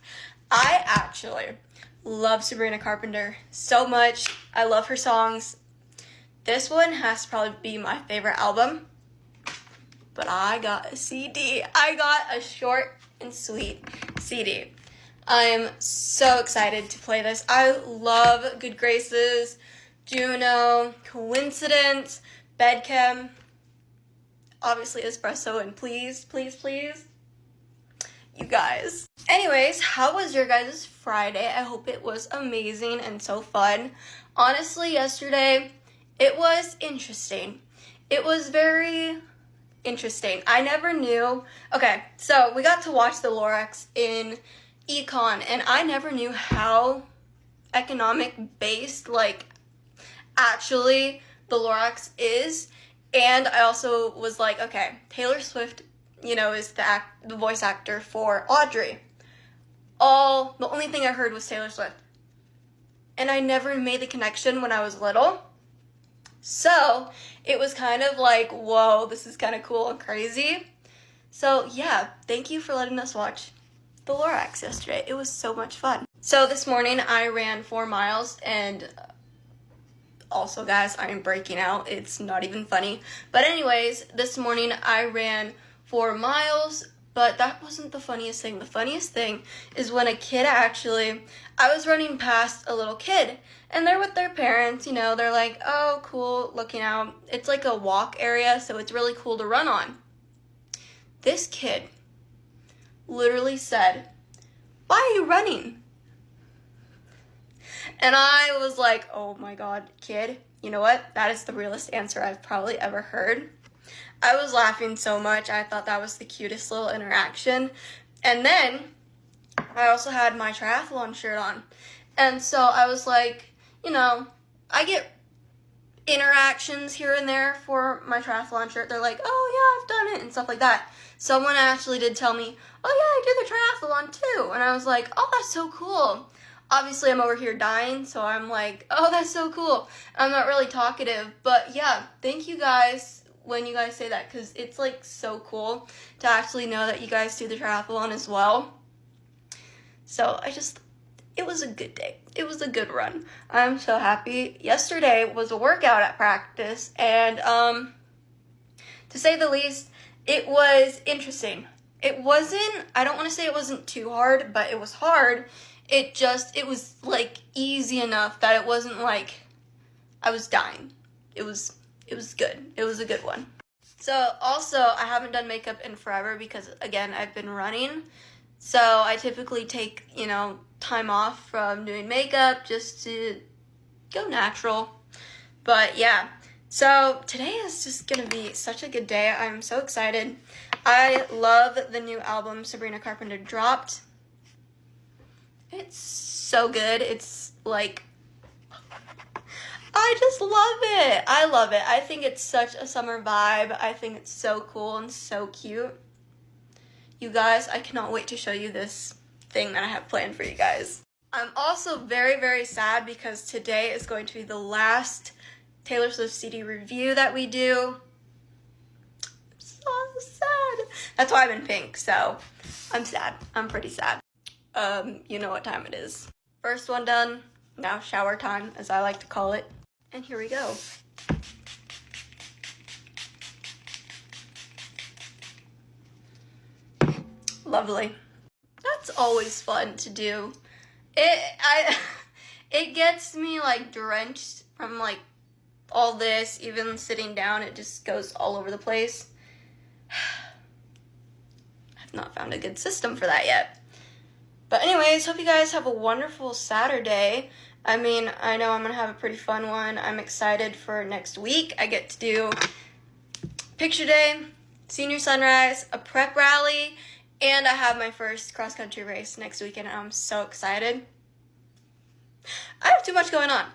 I actually love Sabrina Carpenter so much. I love her songs. This one has to probably be my favorite album. But I got a CD. I got a short and sweet CD. I'm so excited to play this. I love Good Graces, Juno, Coincidence, Bedchem. obviously espresso, and please, please, please, you guys. Anyways, how was your guys' Friday? I hope it was amazing and so fun. Honestly, yesterday, it was interesting. It was very interesting. I never knew. Okay, so we got to watch the Lorax in econ, and I never knew how economic based, like, actually the Lorax is. And I also was like, okay, Taylor Swift, you know, is the voice actor for Audrey. The only thing I heard was Taylor Swift. And I never made the connection when I was little. So it was kind of like, whoa, this is kind of cool and crazy. So yeah, thank you for letting us watch the Lorax yesterday. It was so much fun. So this morning I ran 4 miles, and also guys, I am breaking out. It's not even funny. But anyways, this morning I ran 4 miles, but that wasn't the funniest thing. The funniest thing is when I was running past a little kid, and they're with their parents, you know, they're like, oh, cool, looking out. It's like a walk area, so it's really cool to run on. This kid literally said, why are you running? And I was like, oh my God, kid, you know what? That is the realest answer I've probably ever heard. I was laughing so much. I thought that was the cutest little interaction. And then I also had my triathlon shirt on. And so I was like, you know, I get interactions here and there for my triathlon shirt. They're like, oh yeah, I've done it and stuff like that. Someone actually did tell me, oh yeah, I do the triathlon too. And I was like, oh, that's so cool. Obviously, I'm over here dying, so I'm like, oh, that's so cool. I'm not really talkative, but yeah, thank you guys when you guys say that, because it's like so cool to actually know that you guys do the triathlon as well. So it was a good day. It was a good run. I'm so happy. Yesterday was a workout at practice, and to say the least, it was interesting. It wasn't, I don't want to say it wasn't too hard, but it was hard. It was like easy enough that it wasn't like I was dying. It was good. It was a good one. So also, I haven't done makeup in forever because, again, I've been running. So I typically take, you know, time off from doing makeup just to go natural. But yeah, so today is just gonna be such a good day. I'm so excited. I love the new album Sabrina Carpenter dropped. It's so good. It's like, I just love it. I love it. I think it's such a summer vibe. I think it's so cool and so cute. You guys, I cannot wait to show you this thing that I have planned for you guys. I'm also very, very sad because today is going to be the last Taylor Swift CD review that we do. I'm so sad. That's why I'm in pink, so I'm sad. I'm pretty sad. You know what time it is. First one done, now shower time, as I like to call it. And here we go. Lovely. That's always fun to do. It gets me like drenched from like all this, even sitting down, it just goes all over the place. I've not found a good system for that yet. But anyways, hope you guys have a wonderful Saturday. I mean, I know I'm gonna have a pretty fun one. I'm excited for next week. I get to do picture day, senior sunrise, a prep rally, and I have my first cross-country race next weekend, and I'm so excited. I have too much going on.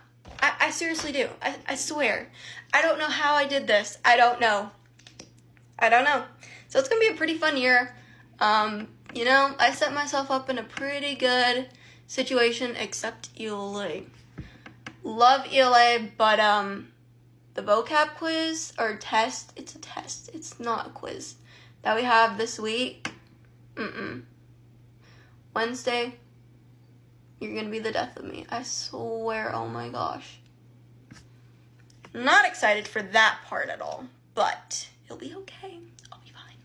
I seriously do. I swear. I don't know how I did this. I don't know. So it's going to be a pretty fun year. You know, I set myself up in a pretty good situation, except ELA. Love ELA, but the vocab quiz or test, it's a test. It's not a quiz that we have this week. Wednesday, you're gonna be the death of me. I swear, oh my gosh. Not excited for that part at all, but it'll be okay. I'll be fine.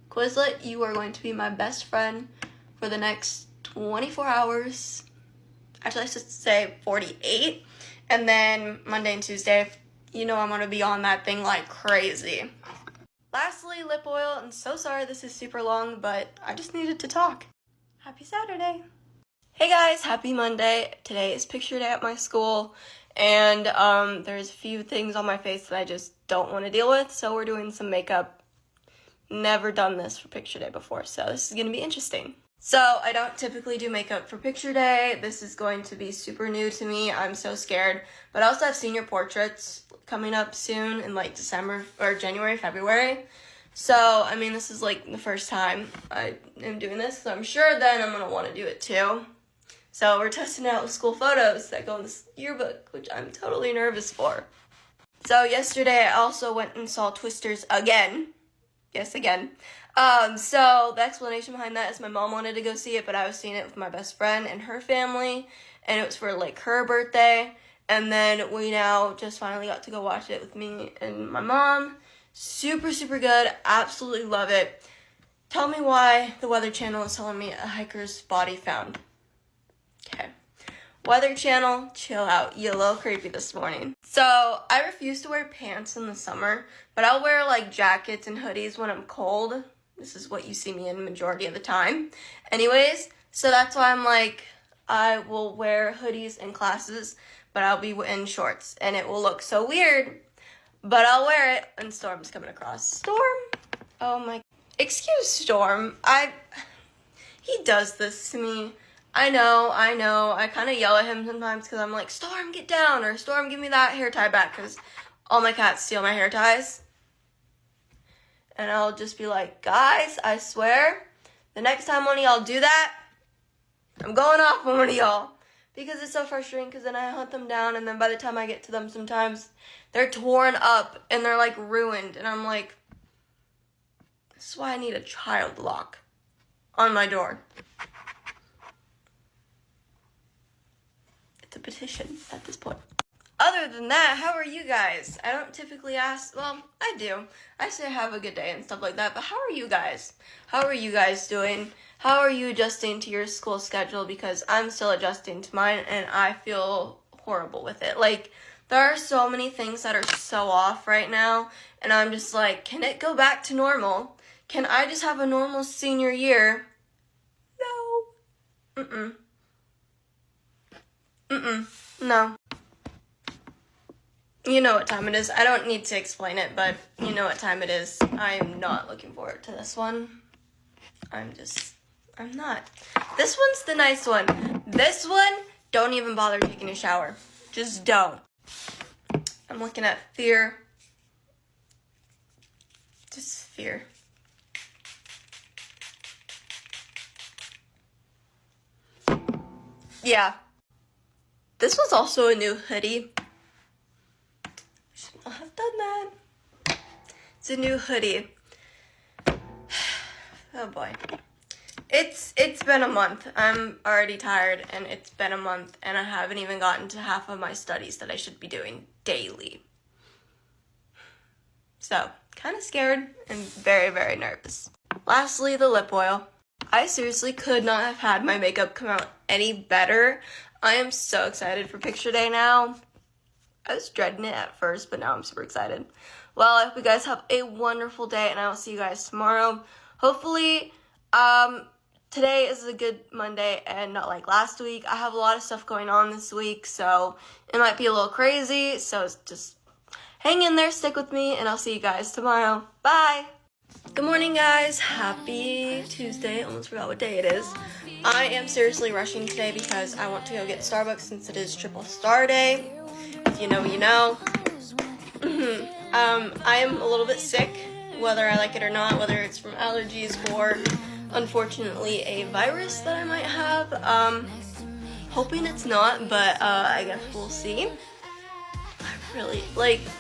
Quizlet, you are going to be my best friend for the next 24 hours. Actually, I should say 48. And then Monday and Tuesday, you know I'm gonna be on that thing like crazy. Lastly, lip oil. I'm so sorry this is super long, but I just needed to talk. Happy Saturday. Hey guys, happy Monday. Today is picture day at my school, and there's a few things on my face that I just don't want to deal with, so we're doing some makeup. Never done this for picture day before, so this is going to be interesting. So I don't typically do makeup for picture day. This is going to be super new to me. I'm so scared. But I also have senior portraits coming up soon in like December or January, February. So, I mean, this is like the first time I am doing this, so I'm sure then I'm going to want to do it too. So we're testing out school photos that go in this yearbook, which I'm totally nervous for. So yesterday I also went and saw Twisters again. Yes, again. So the explanation behind that is my mom wanted to go see it, but I was seeing it with my best friend and her family, and it was for like her birthday. And then we now just finally got to go watch it with me and my mom. Super, super good. Absolutely love it. Tell me why the Weather Channel is telling me a hiker's body found. Okay. Weather Channel, chill out. You a little creepy this morning. So, I refuse to wear pants in the summer, but I'll wear like jackets and hoodies when I'm cold. This is what you see me in majority of the time. Anyways, so that's why I'm like, I will wear hoodies in classes, but I'll be in shorts, and it will look so weird, but I'll wear it. And Storm's coming across. Storm? Oh my, excuse Storm. He does this to me. I know. I kind of yell at him sometimes because I'm like, Storm, get down, or Storm, give me that hair tie back, because all my cats steal my hair ties. And I'll just be like, guys, I swear, the next time one of y'all do that, I'm going off on one of y'all. Because it's so frustrating, because then I hunt them down, and then by the time I get to them, sometimes they're torn up, and they're like ruined. And I'm like, this is why I need a child lock on my door. It's a petition at this point. Other than that, how are you guys? I don't typically ask, well, I do. I say have a good day and stuff like that, but how are you guys? How are you guys doing? How are you adjusting to your school schedule? Because I'm still adjusting to mine, and I feel horrible with it. Like, there are so many things that are so off right now, and I'm just like, can it go back to normal? Can I just have a normal senior year? No. No. You know what time it is. I don't need to explain it, but you know what time it is. I'm not looking forward to this one. I'm not. This one's the nice one. This one, don't even bother taking a shower. Just don't. I'm looking at fear. Just fear. Yeah. This was also a new hoodie. Should not have done that. It's a new hoodie. Oh boy. It's been a month. I'm already tired, and it's been a month, and I haven't even gotten to half of my studies that I should be doing daily. So, kind of scared and very, very nervous. Lastly, the lip oil. I seriously could not have had my makeup come out any better. I am so excited for picture day now. I was dreading it at first, but now I'm super excited. Well, I hope you guys have a wonderful day, and I will see you guys tomorrow. Hopefully, today is a good Monday and not like last week. I have a lot of stuff going on this week, so it might be a little crazy. So just hang in there, stick with me, and I'll see you guys tomorrow. Bye! Good morning, guys. Happy Tuesday. Almost forgot what day it is. I am seriously rushing today because I want to go get Starbucks since it is Triple Star Day. If you know, you know. I am a little bit sick, whether I like it or not, whether it's from allergies or, unfortunately, a virus that I might have. Hoping it's not, but I guess we'll see. I really,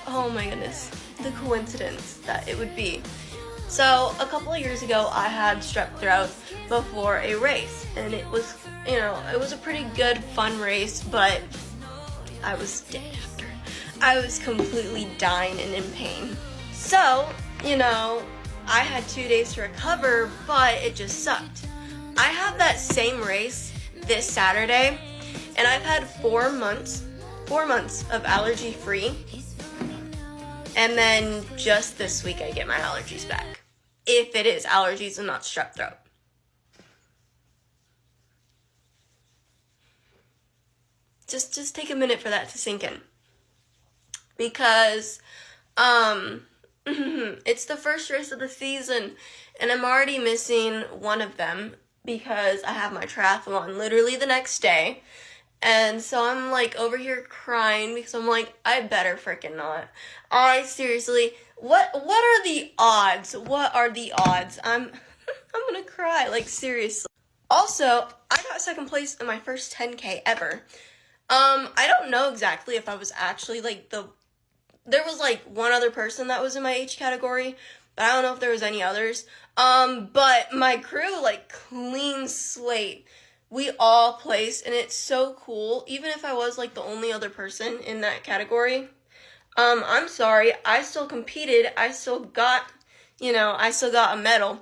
oh my goodness, the coincidence that it would be. So, a couple of years ago, I had strep throat before a race, and it was, it was a pretty good, fun race, but I was dead after. I was completely dying and in pain. So, I had 2 days to recover, but it just sucked. I have that same race this Saturday, and I've had 4 months of allergy-free, And then just this week I get my allergies back. If it is allergies and not strep throat. Just take a minute for that to sink in. Because it's the first race of the season and I'm already missing one of them because I have my triathlon literally the next day. And so I'm like over here crying because I'm like, I better freaking not. I seriously, what are the odds? What are the odds? I'm gonna cry, like seriously. Also, I got second place in my first 10K ever. I don't know exactly if I was actually like there was like one other person that was in my age category, but I don't know if there was any others. But my crew, like clean slate. We all placed, and it's so cool. Even if I was like the only other person in that category, I'm sorry, I still competed. I still got a medal.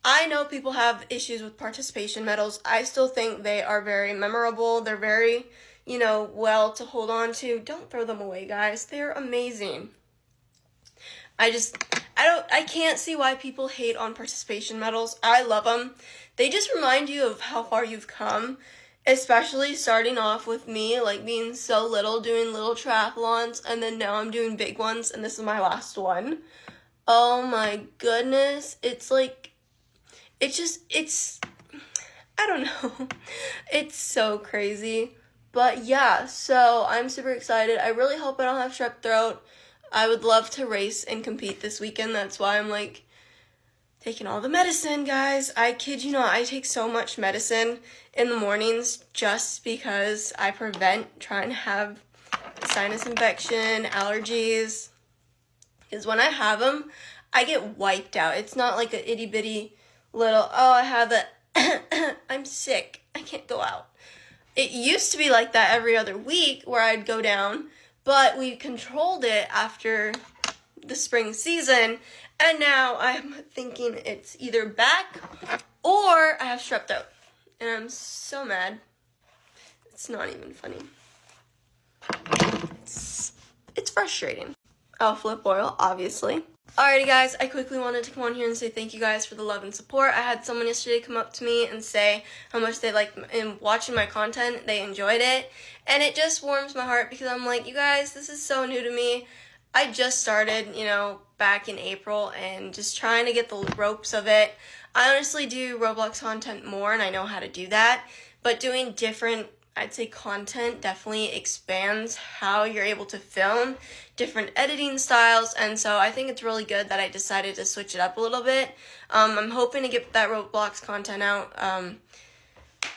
I know people have issues with participation medals. I still think they are very memorable. They're very, well to hold on to. Don't throw them away, guys. They're amazing. I can't see why people hate on participation medals. I love them. They just remind you of how far you've come, especially starting off with me, like being so little, doing little triathlons, and then now I'm doing big ones, and this is my last one. Oh my goodness. It's like, I don't know. It's so crazy. But yeah, so I'm super excited. I really hope I don't have strep throat. I would love to race and compete this weekend. That's why I'm like taking all the medicine, guys. I kid you not, I take so much medicine in the mornings just because I prevent trying to have sinus infection, allergies. Because when I have them, I get wiped out. It's not like a itty bitty little, I have a, I'm sick, I can't go out. It used to be like that every other week where I'd go down, but we controlled it after the spring season, and now I'm thinking it's either back or I have strep throat, and I'm so mad. It's not even funny. It's frustrating. I'll flip oil, obviously. Alrighty guys, I quickly wanted to come on here and say thank you guys for the love and support. I had someone yesterday come up to me and say how much they liked watching my content, they enjoyed it, and it just warms my heart because I'm like, you guys, this is so new to me. I just started, back in April and just trying to get the ropes of it. I honestly do Roblox content more and I know how to do that, but doing different, I'd say, content definitely expands how you're able to film, different editing styles, and so I think it's really good that I decided to switch it up a little bit. I'm hoping to get that Roblox content out.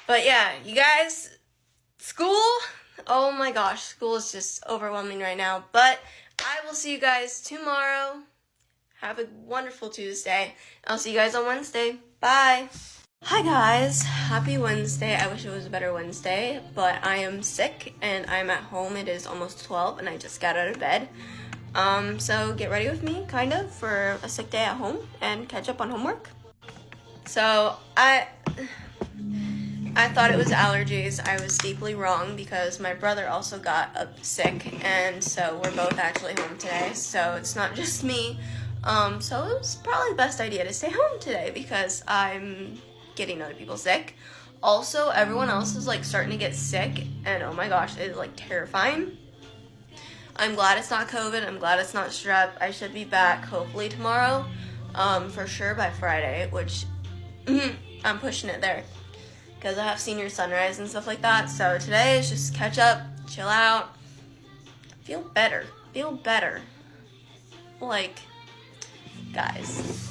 But yeah, you guys, school, oh my gosh, school is just overwhelming right now, but I will see you guys tomorrow. Have a wonderful Tuesday. I'll see you guys on Wednesday. Bye. Hi guys, happy Wednesday. I wish it was a better Wednesday, but I am sick and I'm at home. It is almost 12 and I just got out of bed. So get ready with me, kind of, for a sick day at home and catch up on homework. So I thought it was allergies. I was deeply wrong because my brother also got sick, and so we're both actually home today. So it's not just me. So it was probably the best idea to stay home today because I'm getting other people sick. Also, everyone else is like starting to get sick, and oh my gosh, it is like terrifying. I'm glad it's not COVID. I'm glad it's not strep. I should be back hopefully tomorrow, for sure by Friday, which I'm pushing it there because I have senior sunrise and stuff like that. So today is just catch up, chill out, feel better, like, guys.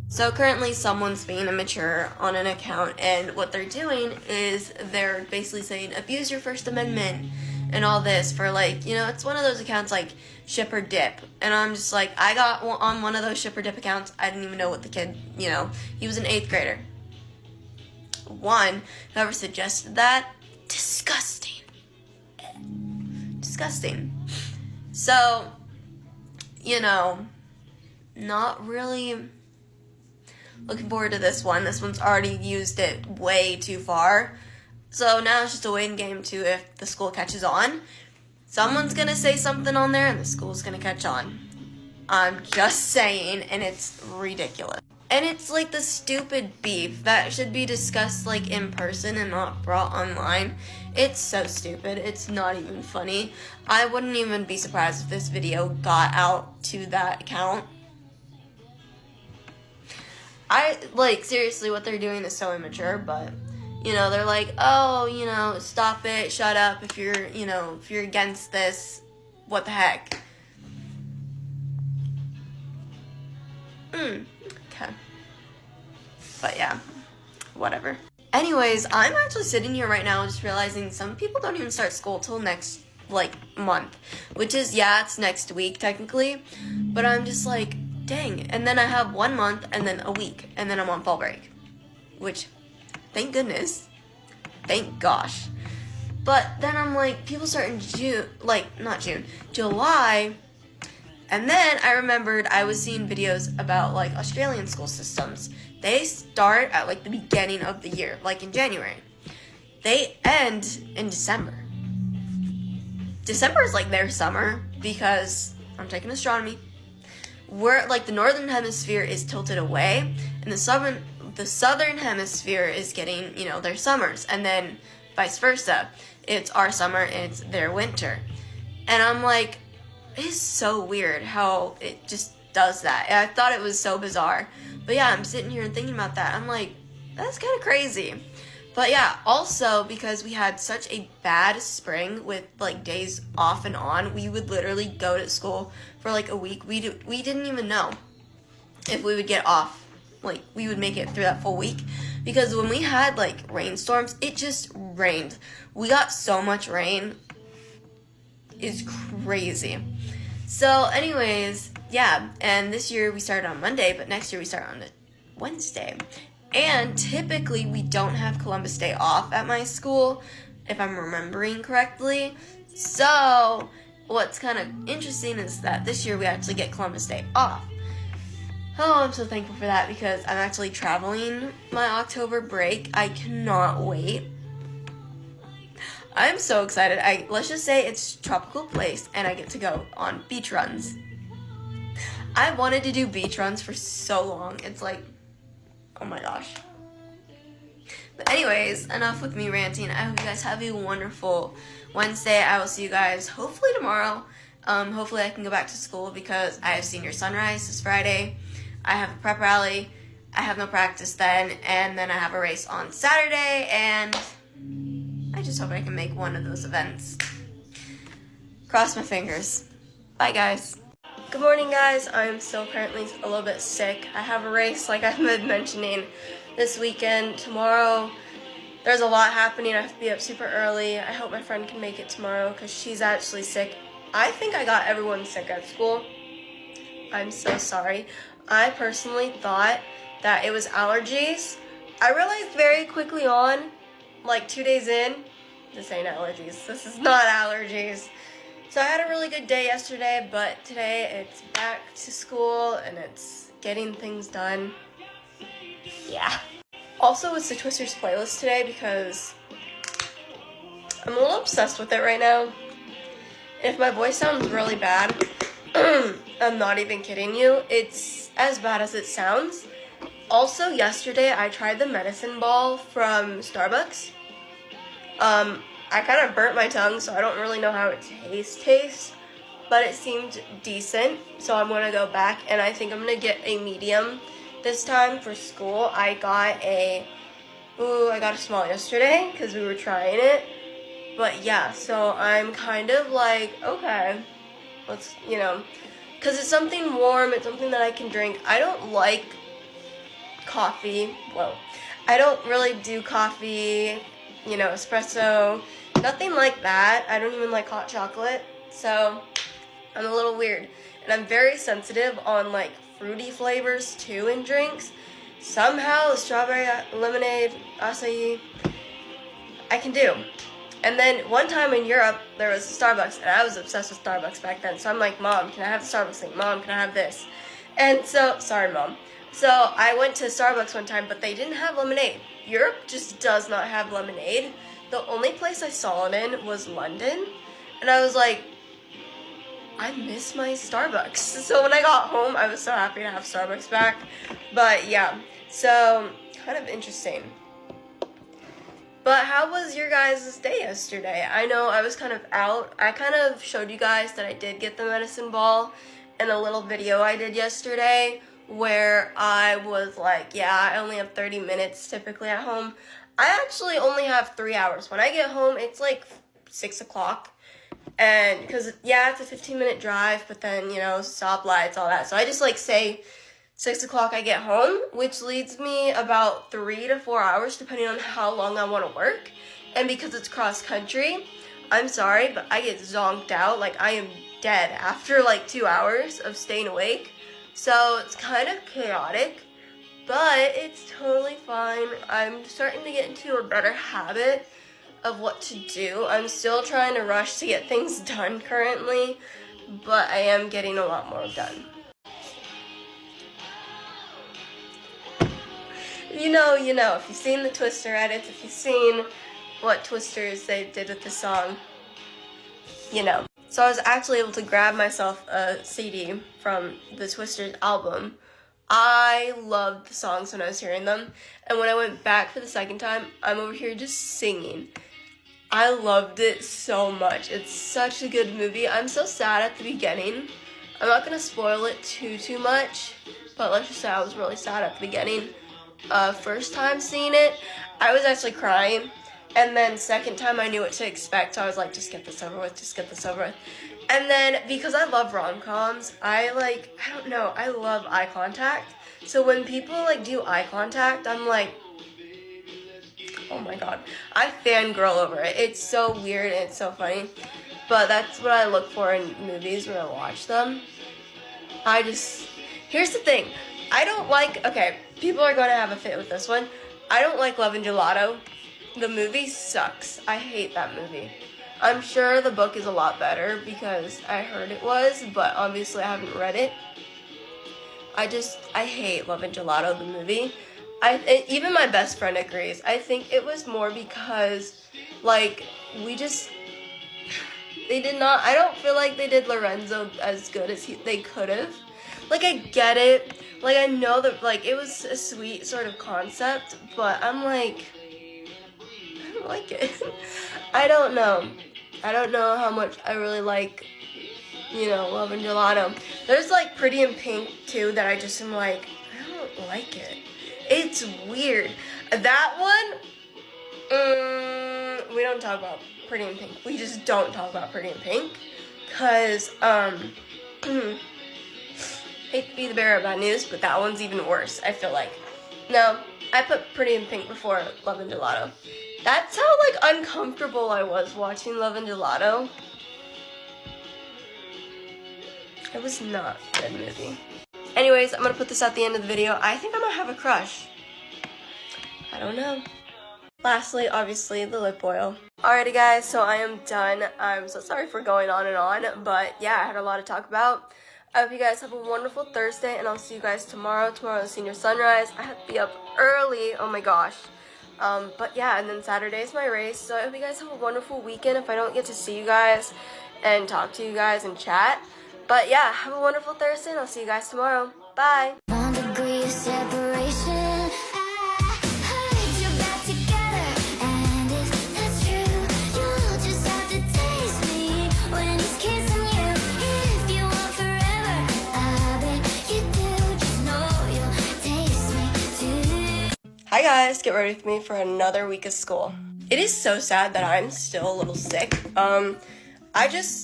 So currently someone's being immature on an account, and what they're doing is they're basically saying abuse your First Amendment and all this for, like, it's one of those accounts like Ship or Dip, and I'm just like, I got on one of those Ship or Dip accounts. I didn't even know what the kid, he was an 8th grader. Whoever suggested that, disgusting. So, not really looking forward to this one. This one's already used it way too far. So now it's just a waiting game to if the school catches on. Someone's gonna say something on there and the school's gonna catch on. I'm just saying, and it's ridiculous. And it's like the stupid beef that should be discussed like in person and not brought online. It's so stupid. It's not even funny. I wouldn't even be surprised if this video got out to that account. Seriously, what they're doing is so immature, but, you know, they're like, oh, you know, stop it, shut up, if you're against this, what the heck. Okay. But yeah, whatever. Anyways, I'm actually sitting here right now just realizing some people don't even start school till next, month. Which is, yeah, it's next week, technically. But I'm just like, dang. And then I have 1 month, and then a week, and then I'm on fall break. Which, thank goodness. Thank gosh. But then I'm like, people start in July. And then I remembered I was seeing videos about, Australian school systems. They start at, the beginning of the year, in January. They end in December. December is, their summer, because I'm taking astronomy. We're, the northern hemisphere is tilted away, and the southern hemisphere is getting, their summers. And then vice versa. It's our summer, and it's their winter. And I'm like, it's so weird how it just does that. And I thought it was so bizarre. But yeah, I'm sitting here and thinking about that. I'm like, that's kind of crazy. But yeah, also because we had such a bad spring with days off and on, we would literally go to school for a week. We didn't even know if we would get off. We would make it through that full week. Because when we had rainstorms, it just rained. We got so much rain. It's crazy. So anyways, yeah, and this year we started on Monday, but next year we start on a Wednesday. And typically we don't have Columbus Day off at my school, if I'm remembering correctly. So what's kind of interesting is that this year we actually get Columbus Day off. Oh, I'm so thankful for that because I'm actually traveling my October break. I cannot wait. I'm so excited. Let's just say it's a tropical place and I get to go on beach runs. I wanted to do beach runs for so long. It's oh my gosh. But anyways, enough with me ranting. I hope you guys have a wonderful Wednesday. I will see you guys hopefully tomorrow. Hopefully I can go back to school because I have senior sunrise this Friday. I have a prep rally. I have no practice then. And then I have a race on Saturday. And I just hope I can make one of those events. Cross my fingers. Bye, guys. Good morning, guys. I'm still currently a little bit sick. I have a race, like I've been mentioning, this weekend. Tomorrow, there's a lot happening. I have to be up super early. I hope my friend can make it tomorrow because she's actually sick. I think I got everyone sick at school. I'm so sorry. I personally thought that it was allergies. I realized very quickly on, 2 days in, this ain't allergies. This is not allergies. So I had a really good day yesterday, but today it's back to school and it's getting things done. Yeah. Also, it's the Twisters playlist today because I'm a little obsessed with it right now. If my voice sounds really bad, I'm not even kidding you. It's as bad as it sounds. Also, yesterday I tried the medicine ball from Starbucks. I kind of burnt my tongue, so I don't really know how it tastes, but it seemed decent, so I'm going to go back, and I think I'm going to get a medium this time for school. I got a small yesterday, because we were trying it, but yeah, so I'm kind of okay, let's, because it's something warm, it's something that I can drink. I don't like coffee, I don't really do coffee, espresso, nothing like that. I don't even like hot chocolate, so I'm a little weird. And I'm very sensitive on fruity flavors too in drinks. Somehow strawberry lemonade, acai, I can do. And then one time in Europe, there was a Starbucks, and I was obsessed with Starbucks back then. So I'm like, Mom, can I have the Starbucks thing? Mom, can I have this? And so, sorry, Mom. So I went to Starbucks one time, but they didn't have lemonade. Europe just does not have lemonade. The only place I saw it in was London. And I was like,
I miss my Starbucks. So when I got home, I was so happy to have Starbucks back. But yeah, so kind of interesting. But how was your guys' day yesterday? I know I was kind of out. I kind of showed you guys that I did get the medicine ball in a little video I did yesterday where I was like, yeah, I only have 30 minutes typically at home. I actually only have 3 hours. When I get home, it's like 6 o'clock. And because, yeah, it's a 15-minute drive, but then, you know, stoplights, all that. So I just like say 6 o'clock I get home, which leads me about 3 to 4 hours depending on how long I want to work. And because it's cross country, I'm sorry, but I get zonked out. Like, I am dead after like 2 hours of staying awake. So it's kind of chaotic, but it's totally fine. I'm starting to get into a better habit of what to do. I'm still trying to rush to get things done currently, but I am getting a lot more done. You know, if you've seen the Twister edits, if you've seen what Twisters they did with the song, you know. So I was actually able to grab myself a CD from the Twisters album. I loved the songs when I was hearing them, and when I went back for the second time, I'm over here just singing. I loved it so much. It's such a good movie. I'm so sad at the beginning. I'm not gonna spoil it too much, but let's just say I was really sad at the beginning. First time seeing it, I was actually crying, and then second time I knew what to expect, so I was like, just get this over with, just get this over with. And then, because I love rom-coms, I don't know, I love eye contact, so when people, like, do eye contact, I'm like, oh my god, I fangirl over it. It's so weird and it's so funny, but that's what I look for in movies when I watch them. Here's the thing, I don't like, okay, people are going to have a fit with this one. I don't like Love and Gelato. The movie sucks. I hate that movie. I'm sure the book is a lot better because I heard it was, but obviously I haven't read it. I hate Love and Gelato, the movie. Even my best friend agrees. I think it was more because, like, they did not, I don't feel like they did Lorenzo as good as they could have. Like, I get it. Like, I know that, like, it was a sweet sort of concept, but I'm like, I don't like it. I don't know. I don't know how much I really like, you know, Love and Gelato. There's, like, Pretty in Pink, too, that I just am like, I don't like it. It's weird. That one, we don't talk about Pretty in Pink. We just don't talk about Pretty in Pink. Because, hate to be the bearer of bad news, but that one's even worse, I feel like. No, I put Pretty in Pink before Love and Gelato. That's how, like, uncomfortable I was watching Love and Gelato. It was not a good movie. Anyways, I'm gonna put this at the end of the video. I think I might have a crush. I don't know. Lastly, obviously, the lip oil. Alrighty, guys, so I am done. I'm so sorry for going on and on, but yeah, I had a lot to talk about. I hope you guys have a wonderful Thursday, and I'll see you guys tomorrow. Tomorrow's senior sunrise. I have to be up early. Oh my gosh. But yeah, and then Saturday is my race, so I hope you guys have a wonderful weekend if I don't get to see you guys and talk to you guys and chat. But yeah, have a wonderful Thursday, and I'll see you guys tomorrow. Bye! 1 degree of separation. Hi guys, get ready with me for another week of school. It is so sad that I'm still a little sick.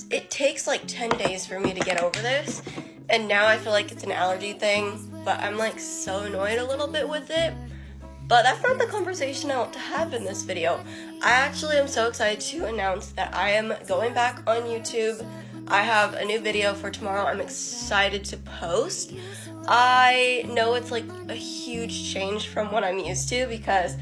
It takes like 10 days for me to get over this, and now I feel like it's an allergy thing, but I'm like so annoyed a little bit with it. But that's not the conversation I want to have in this video. I actually am so excited to announce that I am going back on YouTube. I have a new video for tomorrow I'm excited to post. I know it's like a huge change from what I'm used to because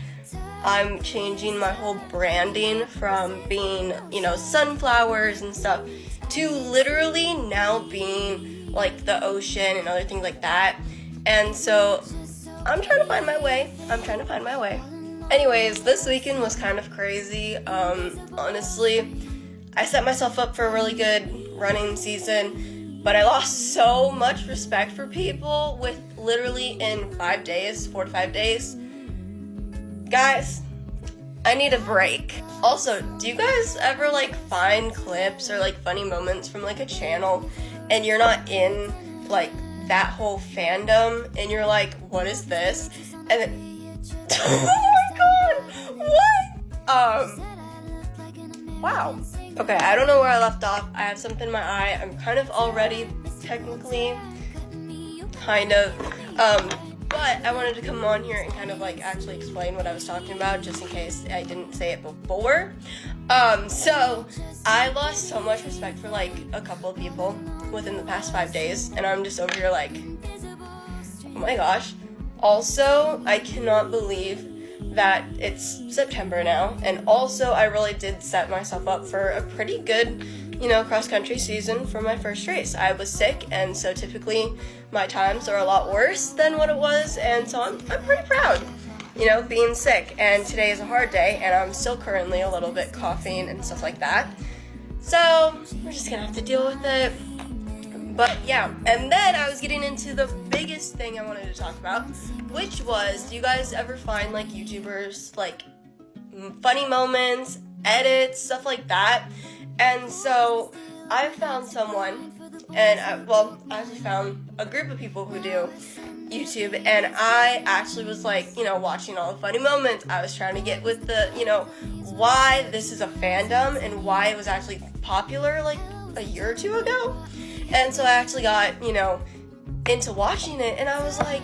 I'm changing my whole branding from being, you know, sunflowers and stuff to literally now being like the ocean and other things like that. And so I'm trying to find my way. Anyways, this weekend was kind of crazy. Honestly, I set myself up for a really good running season, but I lost so much respect for people with literally in 5 days, 4 to 5 days. Guys, I need a break. Also, do you guys ever like find clips or like funny moments from like a channel and you're not in like that whole fandom and you're like, what is this? And then, oh my god, what? Wow. Okay, I don't know where I left off. I have something in my eye. I'm kind of already technically, kind of, but I wanted to come on here and kind of like actually explain what I was talking about just in case I didn't say it before. So I lost so much respect for like a couple of people within the past 5 days, and I'm just over here like, oh my gosh. Also, I cannot believe that it's September now, and also I really did set myself up for a pretty good, cross-country season for my first race. I was sick, and so typically my times are a lot worse than what it was, and so I'm pretty proud, being sick. And today is a hard day, and I'm still currently a little bit coughing and stuff like that, so we're just gonna have to deal with it. But yeah, and then I was getting into the biggest thing I wanted to talk about, which was, do you guys ever find like YouTubers like funny moments, edits, stuff like that? And so I found someone, and I actually found a group of people who do YouTube, and I actually was like, watching all the funny moments. I was trying to get with the, why this is a fandom and why it was actually popular like a year or two ago. And so I actually got, into watching it, and I was like,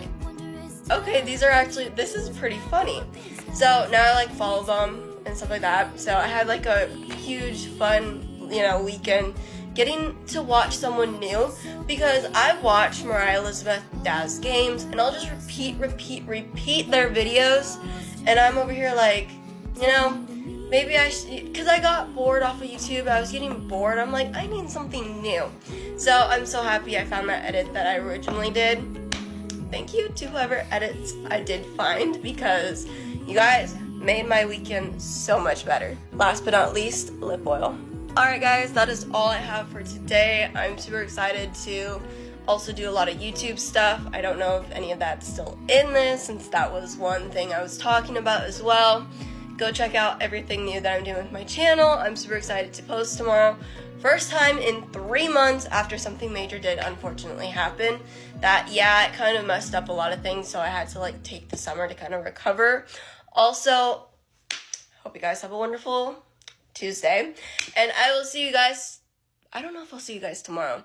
okay, this is pretty funny. So now I like follow them and stuff like that. So I had like a huge fun, weekend getting to watch someone new, because I watch Mariah Elizabeth Daz Games, and I'll just repeat their videos, and I'm over here like, maybe I should, because I got bored off of YouTube. I was getting bored. I'm like, I need something new. So I'm so happy I found that edit that I originally did. Thank you to whoever edits I did find, because you guys made my weekend so much better. Last but not least, lip oil. Alright guys, that is all I have for today. I'm super excited to also do a lot of YouTube stuff. I don't know if any of that's still in this, since that was one thing I was talking about as well. Go check out everything new that I'm doing with my channel. I'm super excited to post tomorrow. First time in 3 months after something major did unfortunately happen. It kind of messed up a lot of things, so I had to like take the summer to kind of recover. Also, hope you guys have a wonderful Tuesday, and I will see you guys, I don't know if I'll see you guys tomorrow.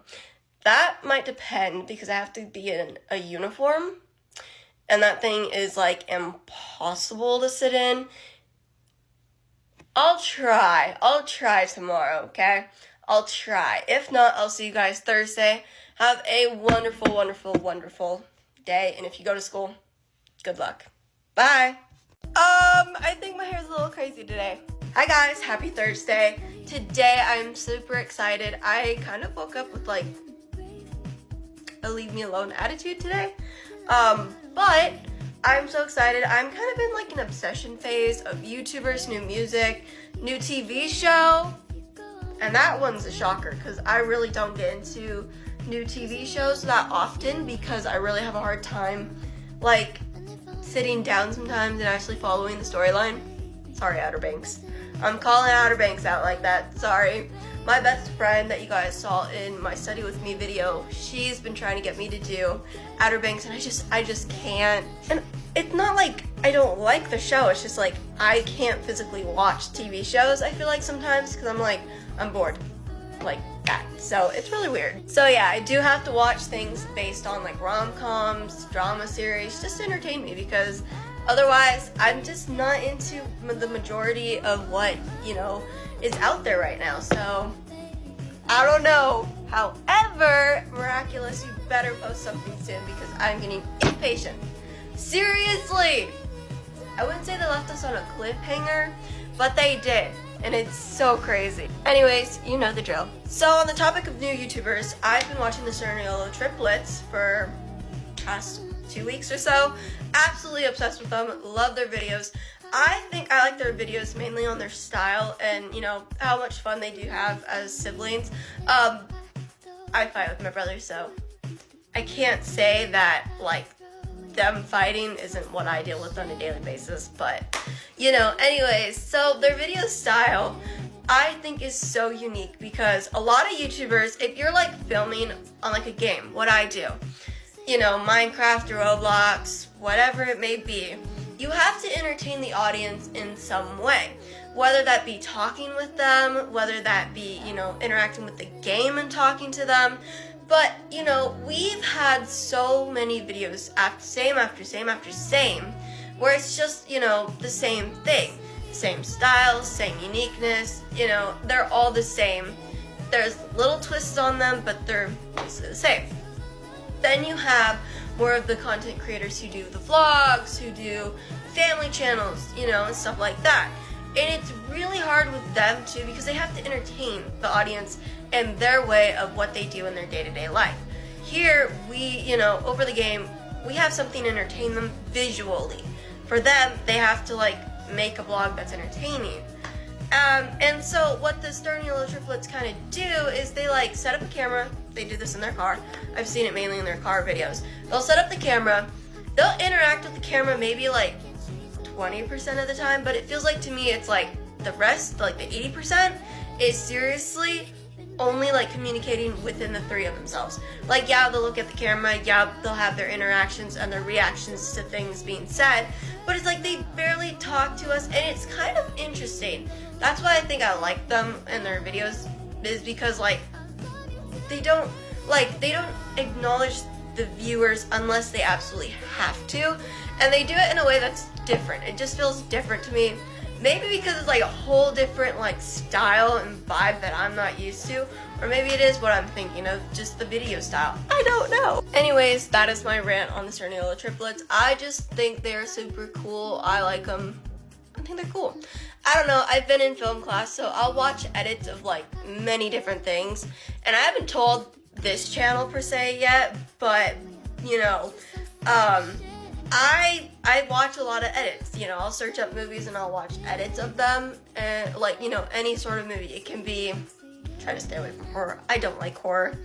That might depend, because I have to be in a uniform, and that thing is like impossible to sit in. I'll try tomorrow, okay? I'll try. If not, I'll see you guys Thursday. Have a wonderful, wonderful, wonderful day, and if you go to school, good luck. Bye. I think my hair's a little crazy today. Hi guys, happy Thursday. Today I'm super excited. I kind of woke up with like a leave me alone attitude today. But I'm so excited. I'm kind of in like an obsession phase of YouTubers, new music, new TV show. And that one's a shocker, because I really don't get into new TV shows that often, because I really have a hard time like sitting down sometimes and actually following the storyline. Sorry, Outer Banks. I'm calling Outer Banks out like that. Sorry. My best friend that you guys saw in my Study With Me video, she's been trying to get me to do Outer Banks, and I just can't. And it's not like I don't like the show, it's just like I can't physically watch TV shows, I feel like sometimes, because I'm like, I'm bored. Like that. So it's really weird. So yeah, I do have to watch things based on like rom-coms, drama series, just to entertain me, because otherwise I'm just not into the majority of what, is out there right now. So I don't know. However, Miraculous, you better post something soon, because I'm getting impatient. Seriously. I wouldn't say they left us on a cliffhanger, but they did. And it's so crazy. Anyways, you know the drill. So on the topic of new YouTubers, I've been watching the Cerniolo triplets for past 2 weeks or so. Absolutely obsessed with them. Love their videos. I think I like their videos mainly on their style and, how much fun they do have as siblings. I fight with my brother, so I can't say that, like, them fighting isn't what I deal with on a daily basis, but, you know, anyways, so their video style, I think is so unique because a lot of YouTubers, if you're, like, filming on, like, a game, what I do, you know, Minecraft or Roblox, whatever it may be, you have to entertain the audience in some way. Whether that be talking with them, whether that be, you know, interacting with the game and talking to them. But, you know, we've had so many videos same after same, where it's just, you know, the same thing. Same style, same uniqueness, you know, they're all the same. There's little twists on them, but they're mostly the same. Then you have more of the content creators who do the vlogs, who do family channels, you know, and stuff like that. And it's really hard with them too because they have to entertain the audience and their way of what they do in their day-to-day life. Here, we, you know, over the game, we have something to entertain them visually. For them, they have to, like, make a vlog that's entertaining. And so what the Stern Yellow Triplets kind of do is they, like, set up a camera. They do this in their car. I've seen it mainly in their car videos. They'll set up the camera. They'll interact with the camera maybe, like, 20% of the time, but it feels like to me it's like the rest, like the 80%, is seriously only like communicating within the three of themselves. Like, yeah, they'll look at the camera, yeah, they'll have their interactions and their reactions to things being said, but it's like they barely talk to us, and it's kind of interesting. That's why I think I like them and their videos, is because, like, they don't acknowledge the viewers unless they absolutely have to, and they do it in a way that's different. It just feels different to me. Maybe because it's like a whole different like style and vibe that I'm not used to, or maybe it is what I'm thinking of, just the video style. I don't know. Anyways, that is my rant on the Stern Yellow Triplets. I just think they're super cool. I like them. I think they're cool. I don't know, I've been in film class, so I'll watch edits of like many different things, and I haven't told this channel per se yet, but you know, I watch a lot of edits. You know, I'll search up movies and I'll watch edits of them, and like, you know, any sort of movie. It can be, try to stay away from horror. I don't like horror.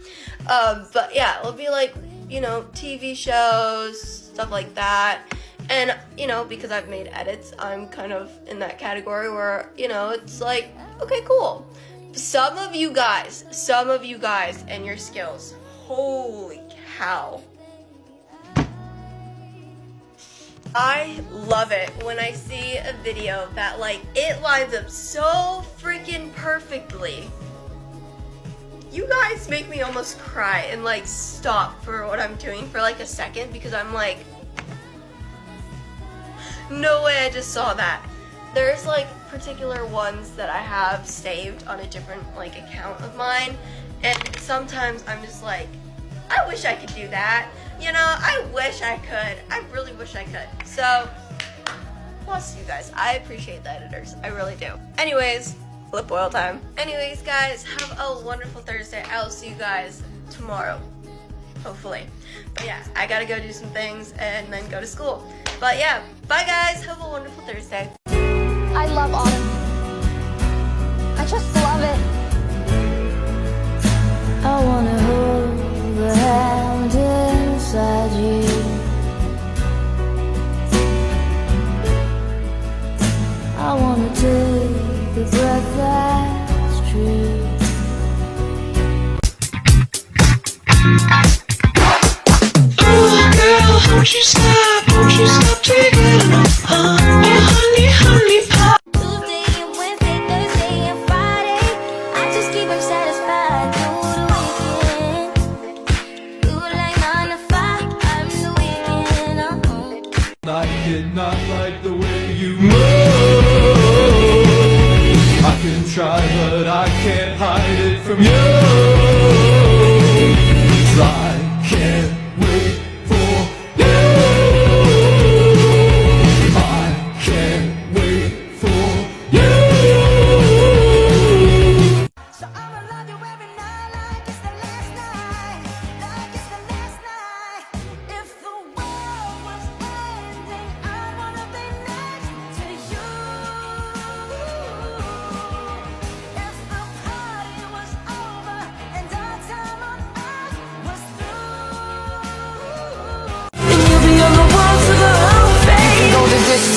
But yeah, it'll be like, you know, TV shows, stuff like that. And, you know, because I've made edits, I'm kind of in that category where, you know, it's like, okay, cool. Some of you guys and your skills, holy cow. I love it when I see a video that, like, it lines up so freaking perfectly. You guys make me almost cry and, like, stop for what I'm doing for, like, a second, because I'm like, no way I just saw that. There's, like, particular ones that I have saved on a different, like, account of mine, and sometimes I'm just like, I wish I could do that. You know, I wish I could. I really wish I could. So, plus you guys. I appreciate the editors. I really do. Anyways, flip oil time. Anyways, guys, have a wonderful Thursday. I'll see you guys tomorrow. Hopefully. But yeah, I gotta go do some things and then go to school. But yeah, bye guys. Have a wonderful Thursday.
I love autumn. I just love it. I wanna hold the hand inside you. I wanna take the breath that's true.
Girl, won't you stop taking off, oh honey pie.
Tuesday and Wednesday, Thursday and Friday, I just keep them satisfied through the weekend. Do it like 9 to 5, I'm the weekend,
I did not like the way you move. I can try, but I can't hide it from you. I can't wait for you. I can't wait for you.
So I'ma love you every night like it's the last night, like it's the last night. If the world was ending, I wanna be next to you. If the party was over,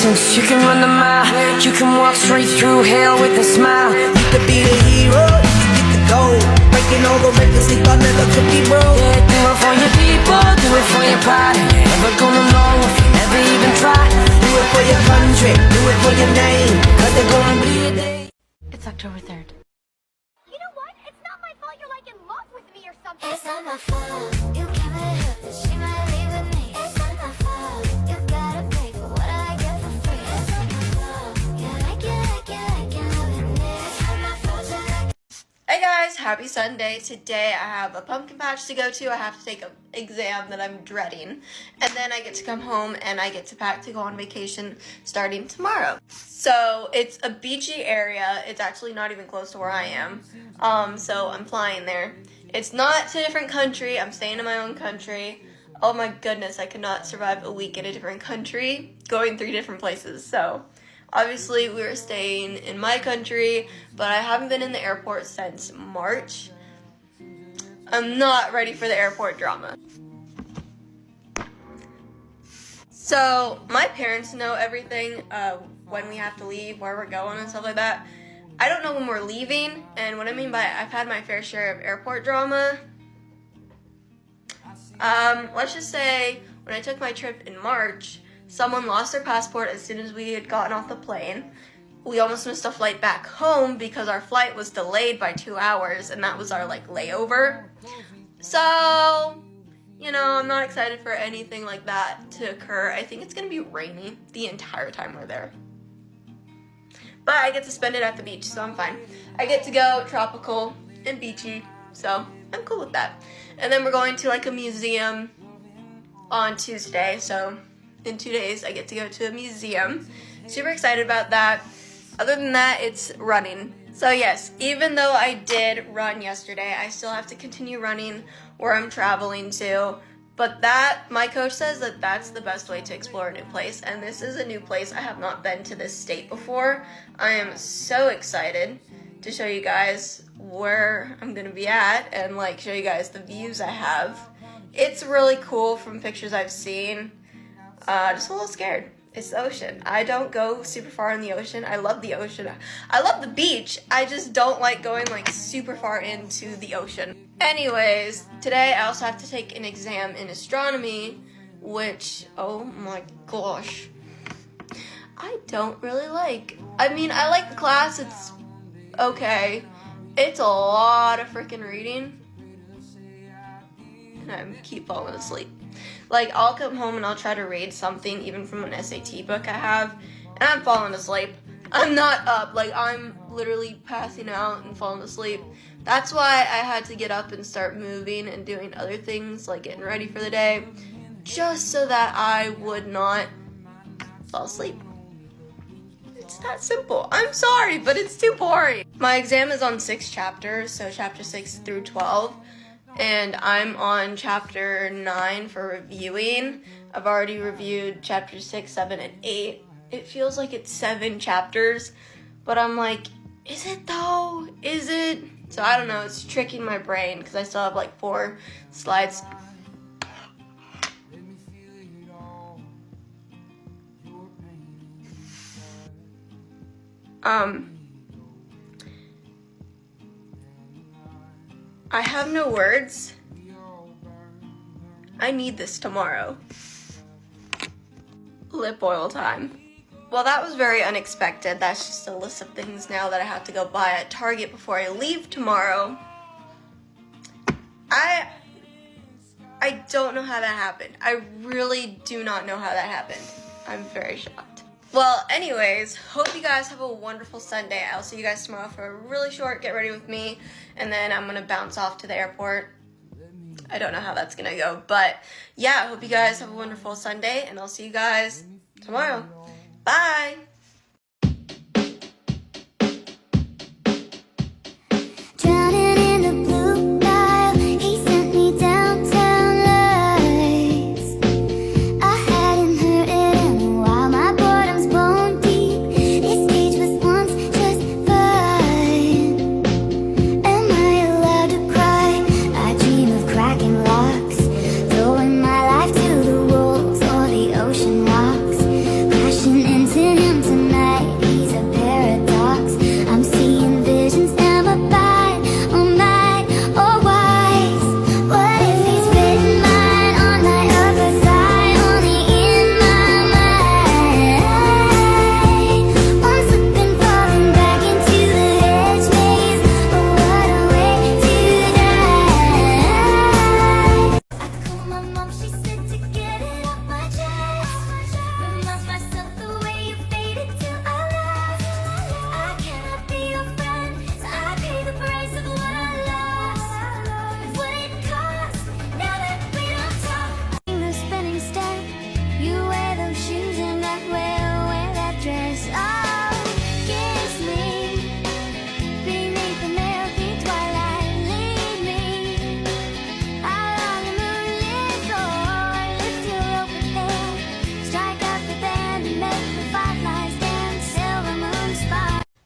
distance, you can run the mile. You can walk straight through hell with a smile.
You could be the hero, you could get the gold. Breaking all the records they thought never could be broke.
Yeah, do it for your people, do it for your pride. And you're never gonna know if you never even try.
Do it for your country, do it for your name. Cause they're gonna be a day.
It's October 3rd.
You know what? It's not my fault you're like in love with me or something.
It's not my fault. You can't let her that she might leave with me. It's not my fault. You gotta pay for what I get for free. It's not my fault. Yeah, I can love it. It's not my fault.
Hey guys, happy Sunday. Today I have a pumpkin patch to go to. I have to take an exam that I'm dreading. And then I get to come home and I get to pack to go on vacation starting tomorrow. So it's a beachy area. It's actually not even close to where I am. So I'm flying there. It's not to a different country. I'm staying in my own country. Oh my goodness, I could not survive a week in a different country, going 3 different places. So obviously, we were staying in my country, but I haven't been in the airport since March. I'm not ready for the airport drama. So, my parents know everything, when we have to leave, where we're going, and stuff like that. I don't know when we're leaving, and what I mean by I've had my fair share of airport drama. Let's just say, when I took my trip in March, someone lost their passport as soon as we had gotten off the plane. We almost missed a flight back home because our flight was delayed by 2 hours, and that was our, layover. So, you know, I'm not excited for anything like that to occur. I think it's going to be rainy the entire time we're there. But I get to spend it at the beach, so I'm fine. I get to go tropical and beachy, so I'm cool with that. And then we're going to, a museum on Tuesday, so in 2 days, I get to go to a museum. Super excited about that. Other than that, it's running. So yes, even though I did run yesterday, I still have to continue running where I'm traveling to. But my coach says that that's the best way to explore a new place. And this is a new place. I have not been to this state before. I am so excited to show you guys where I'm going to be at and show you guys the views I have. It's really cool from pictures I've seen. Just a little scared. It's the ocean. I don't go super far in the ocean. I love the ocean. I love the beach. I just don't like going super far into the ocean. Anyways, today I also have to take an exam in astronomy, which, oh my gosh, I don't really like. I mean, I like the class. It's okay. It's a lot of freaking reading. And I keep falling asleep. I'll come home and I'll try to read something, even from an SAT book I have, and I'm falling asleep. I'm not up. I'm literally passing out and falling asleep. That's why I had to get up and start moving and doing other things, getting ready for the day, just so that I would not fall asleep. It's that simple. I'm sorry, but it's too boring. My exam is on 6 chapters, so chapter 6 through 12. And I'm on chapter 9 for reviewing. I've already reviewed chapters 6, 7, and 8. It feels like it's 7 chapters, but I'm is it though? Is it? So I don't know, it's tricking my brain because I still have 4 slides. I have no words. I need this tomorrow. Lip oil time. Well, that was very unexpected. That's just a list of things now that I have to go buy at Target before I leave tomorrow. I don't know how that happened. I really do not know how that happened. I'm very shocked. Well, anyways, hope you guys have a wonderful Sunday. I'll see you guys tomorrow for a really short get ready with me, and then I'm gonna bounce off to the airport. I don't know how that's gonna go, but yeah, I hope you guys have a wonderful Sunday, and I'll see you guys tomorrow. Bye!
Drowning in the blue Nile, he sent me downtown lights. I hadn't heard it in a while, my boredom's bone deep. This cage was once just fine. Am I allowed to cry? I dream of cracking locks, throwing my life to the wolves or the ocean rocks, crashing into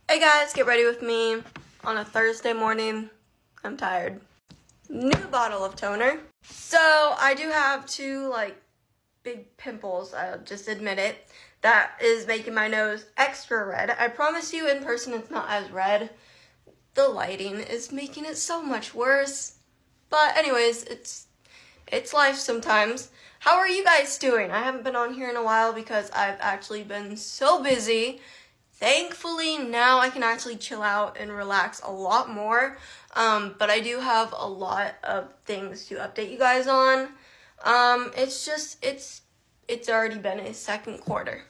Hey guys, get ready with me on a Thursday morning. I'm tired. New bottle of toner. So I do have two big pimples, I'll just admit it. That is making my nose extra red. I promise you in person it's not as red. The lighting is making it so much worse. But anyways, it's life sometimes. How are you guys doing? I haven't been on here in a while because I've actually been so busy. Thankfully, now I can actually chill out and relax a lot more. But I do have a lot of things to update you guys on. It's already been a second quarter.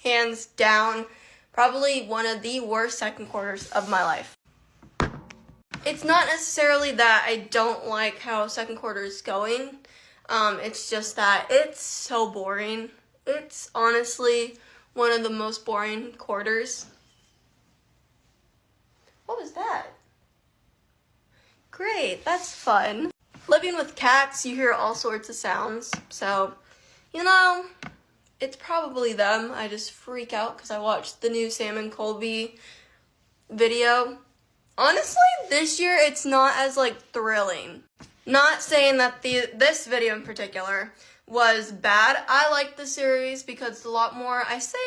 Hands down, probably one of the worst second quarters of my life. It's not necessarily that I don't like how second quarter is going. It's just that it's so boring. It's honestly one of the most boring quarters. What was that? Great, that's fun. Living with cats, you hear all sorts of sounds. So, it's probably them. I just freak out because I watched the new Sam and Colby video. Honestly, this year it's not as thrilling. Not saying that this video in particular was bad. I like the series because it's a lot more, I say,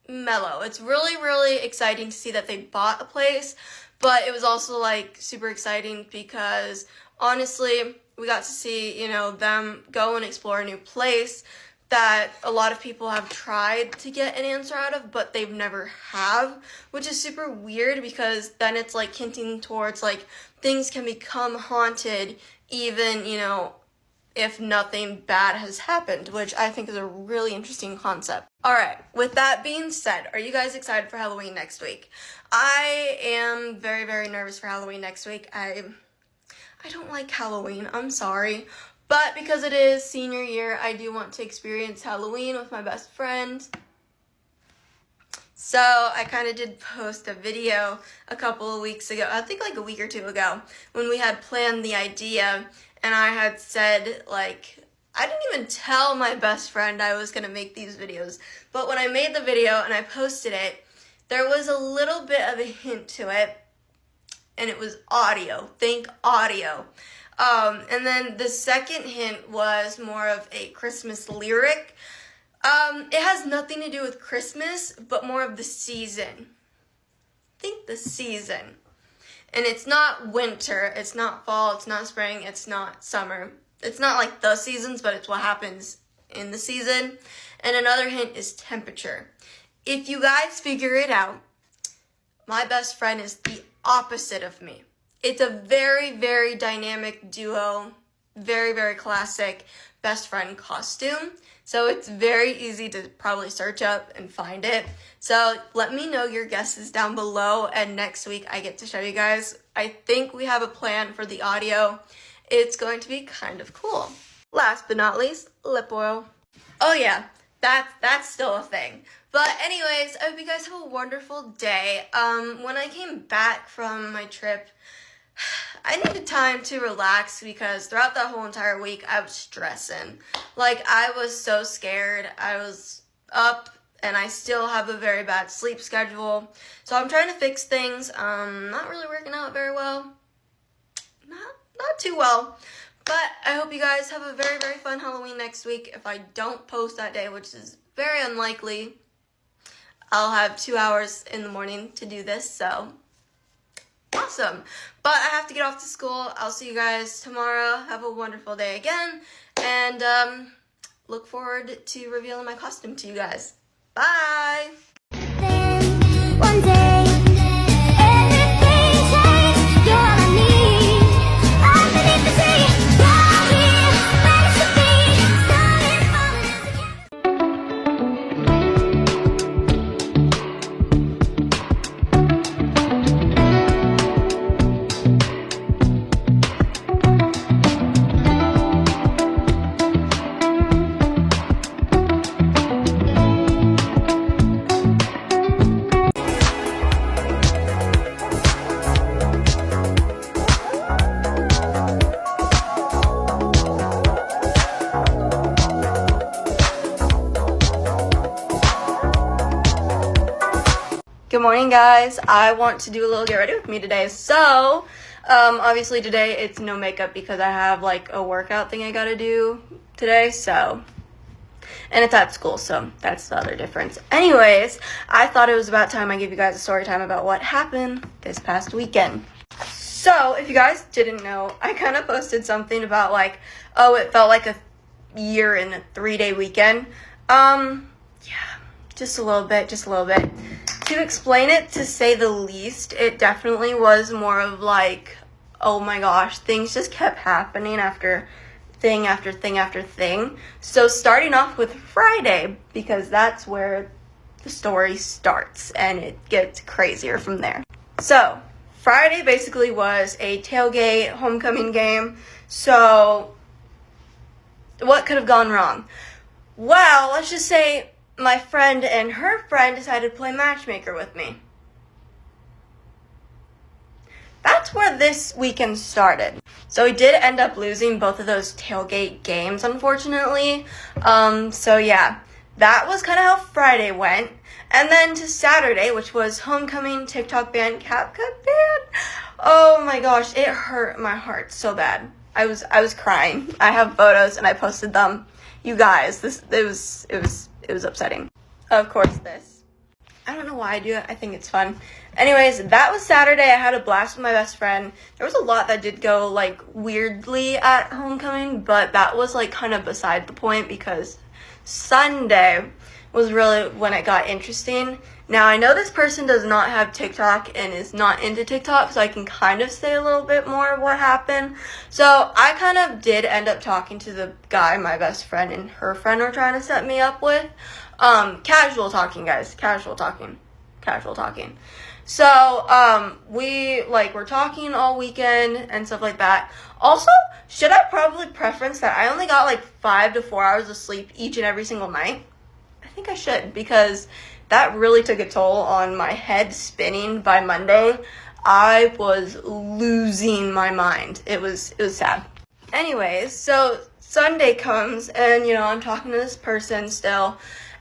mellow. It's really, really exciting to see that they bought a place, but it was also super exciting because honestly, we got to see, them go and explore a new place that a lot of people have tried to get an answer out of, but they've never have, which is super weird because then it's hinting towards things can become haunted even, if nothing bad has happened, which I think is a really interesting concept. All right, with that being said, are you guys excited for Halloween next week? I am very, very nervous for Halloween next week. I don't like Halloween, I'm sorry. But because it is senior year, I do want to experience Halloween with my best friend. So I kind of did post a video a couple of weeks ago, I think a week or two ago, when we had planned the idea, and I had said, I didn't even tell my best friend I was going to make these videos, but when I made the video and I posted it, there was a little bit of a hint to it, and it was audio. Think audio. And then the second hint was more of a Christmas lyric. It has nothing to do with Christmas, but more of the season. Think the season. And it's not winter, it's not fall, it's not spring, it's not summer. It's not the seasons, but it's what happens in the season. And another hint is temperature. If you guys figure it out, my best friend is the opposite of me. It's a very, very dynamic duo, very, very classic best friend costume. So it's very easy to probably search up and find it. So let me know your guesses down below, and next week I get to show you guys. I think we have a plan for the audio. It's going to be kind of cool. Last but not least, lip oil. Oh yeah, that's still a thing. But anyways, I hope you guys have a wonderful day. When I came back from my trip, I needed time to relax because throughout that whole entire week, I was stressing. I was so scared. I was up, and I still have a very bad sleep schedule. So I'm trying to fix things. Not really working out very well. Not too well. But I hope you guys have a very, very fun Halloween next week. If I don't post that day, which is very unlikely, I'll have 2 hours in the morning to do this, so awesome. But I have to get off to school. I'll see you guys tomorrow. Have a wonderful day again, and look forward to revealing my costume to you guys. Bye!
Then one day everything changed. You're all I need. Underneath the tree, right here, where it should be. Started falling as a kid.
guys. I want to do a little get ready with me today. So, obviously today it's no makeup because I have like a workout thing I gotta do today, so, and it's at school, so that's the other difference. Anyways, I thought it was about time I give you guys a story time about what happened this past weekend. So, if you guys didn't know, I kind of posted something about like, oh, it felt like a year in a 3-day weekend. Yeah, just a little bit. To explain it, to say the least, it definitely was more of like, oh my gosh, things just kept happening after thing after thing after thing. So starting off with Friday, because that's where the story starts and it gets crazier from there. So Friday basically was a tailgate homecoming game. So what could have gone wrong? Well, let's just say my friend and her friend decided to play matchmaker with me. That's where this weekend started. So we did end up losing both of those tailgate games, unfortunately. So yeah, that was kind of how Friday went. And then to Saturday, which was homecoming, TikTok ban, CapCut ban. Oh my gosh, it hurt my heart so bad. I was crying. I have photos and I posted them. You guys, it was upsetting. Of course, this. I don't know why I do it. I think it's fun. Anyways, that was Saturday. I had a blast with my best friend. There was a lot that did go like weirdly at homecoming, but that was like kind of beside the point because Sunday was really when it got interesting. Now, I know this person does not have TikTok and is not into TikTok, so I can kind of say a little bit more of what happened. So I kind of did end up talking to the guy my best friend and her friend were trying to set me up with. Casual talking, guys. Casual talking. So, we, like, were talking all weekend and stuff like that. Also, should I probably preference that I only got, like, 5 to 4 hours of sleep each and every single night? I think I should, because that really took a toll on my head spinning by Monday. I was losing my mind. It was sad. Anyways, so Sunday comes, and, you know, I'm talking to this person still,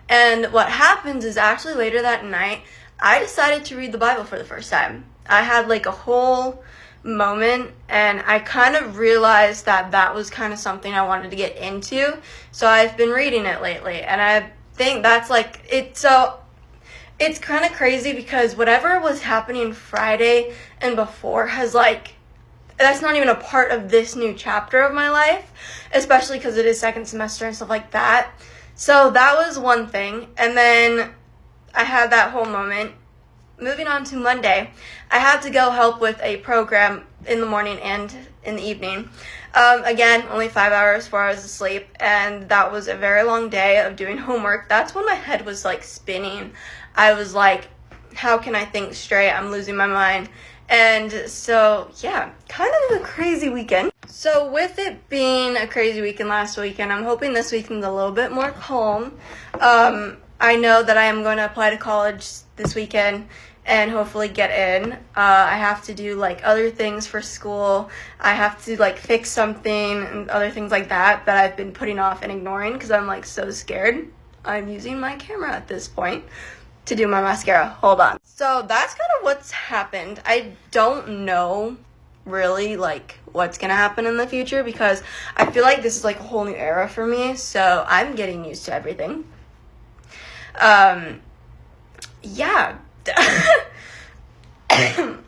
and what happens is actually later that night, I decided to read the Bible for the first time. I had like a whole moment and I kind of realized that was kind of something I wanted to get into. So I've been reading it lately and I think that's like it. So it's kind of crazy because whatever was happening Friday and before has like, that's not even a part of this new chapter of my life, especially because it is second semester and stuff like that. So that was one thing. And then I had that whole moment. Moving on to Monday, I had to go help with a program in the morning and in the evening. Again, only 5 hours, 4 hours of sleep, and that was a very long day of doing homework. That's when my head was like spinning. I was like, how can I think straight? I'm losing my mind. And so, yeah, kind of a crazy weekend. So with it being a crazy weekend last weekend, I'm hoping this weekend's a little bit more calm. I know that I am going to apply to college this weekend and hopefully get in. I have to do like other things for school. I have to like fix something and other things like that I've been putting off and ignoring because I'm like so scared. I'm using my camera at this point to do my mascara. Hold on. So that's kind of what's happened. I don't know really like what's gonna happen in the future because I feel like this is like a whole new era for me. So I'm getting used to everything. Yeah.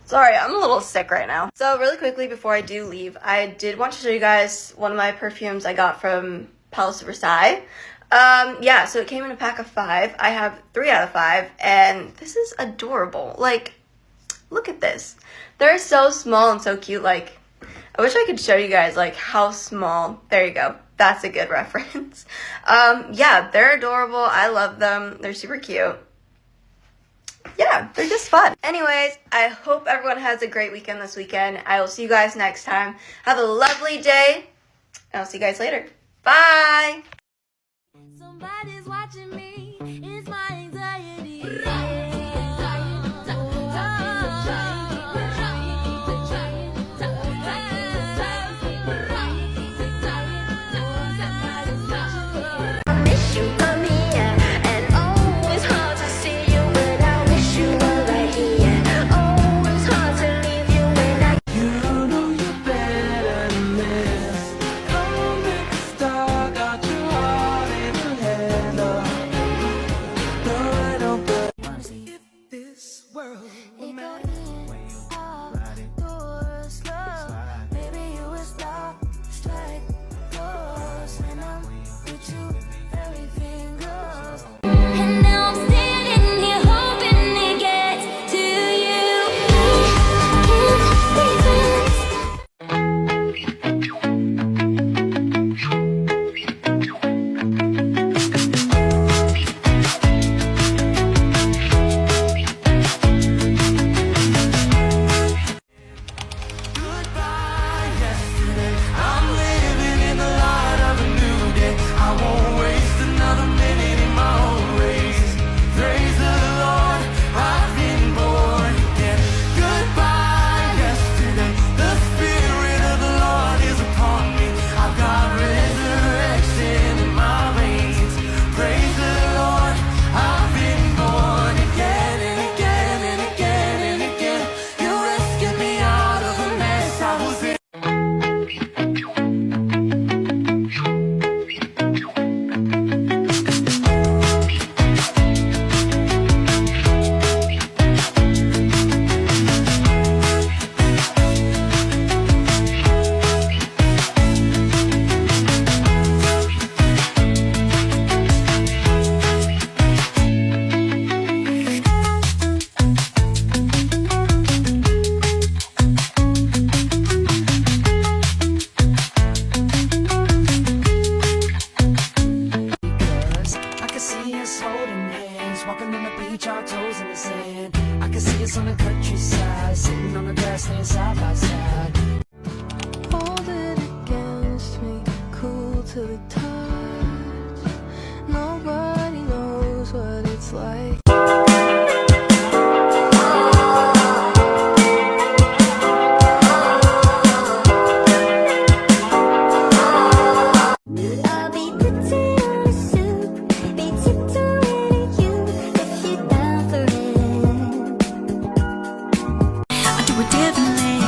Sorry, I'm a little sick right now. So really quickly before I do leave, I did want to show you guys one of my perfumes I got from Palace of Versailles. Yeah, so it came in a pack of 5. I have 3 out of 5, and this is adorable. Like, look at this. They're so small and so cute. Like, I wish I could show you guys, like, how small. There you go. That's a good reference. Yeah, they're adorable. I love them. They're super cute. Yeah, they're just fun. Anyways, I hope everyone has a great weekend this weekend. I will see you guys next time. Have a lovely day, and I'll see you guys later. Bye!
Somebody's watching me. It's my anxiety. I miss you, come here. And oh, it's hard to see you, but I wish you were right here.
world.
It go in, out, doors, slow. Maybe you will stop, strike, close. When I'm with you, everything goes. And now I'm standing here hoping it gets to you. I can't resist.
Goodbye, yesterday. I'm living in the light of a new day. I won't waste another minute in my own race. Praise the Lord, I've been born again. Goodbye, yesterday. The Spirit of the Lord is upon me. I've got resurrection in my veins. Praise the Lord, I've been born again and again and again and again. You rescued me out of the mess I was in. I can see us holding hands, walking on the beach, our toes in the sand. I can see us on the countryside, sitting on the grassland side by side.
Hold it against me, cool to the touch. Nobody knows what it's like. I'll be potato soup, be tiptoeing at you if you're down for it. I do it differently.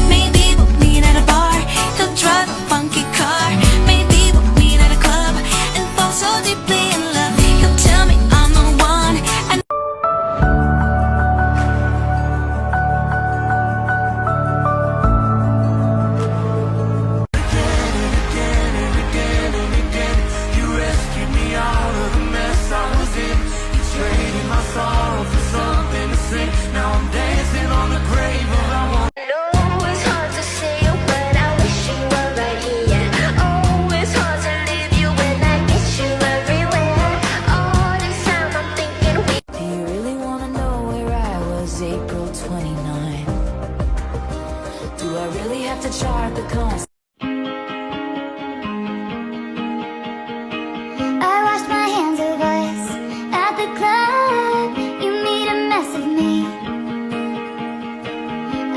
Maybe we'll meet at a bar. He'll drive a funky car. Maybe we'll meet at a club and fall so deeply in love. He'll tell me I'm the one. And
You rescued me out of the mess I was in. You traded my sorrow for something to sing. Now I'm dancing on the grave of our one.
no, it's hard to say, but I wish you were right here. Oh, it's hard to leave you when I get you everywhere. All this time I'm thinking we. Do you really wanna know where I was April 29? Do I really have to chart the cones? I washed my hands of us at the club. You made a mess of me.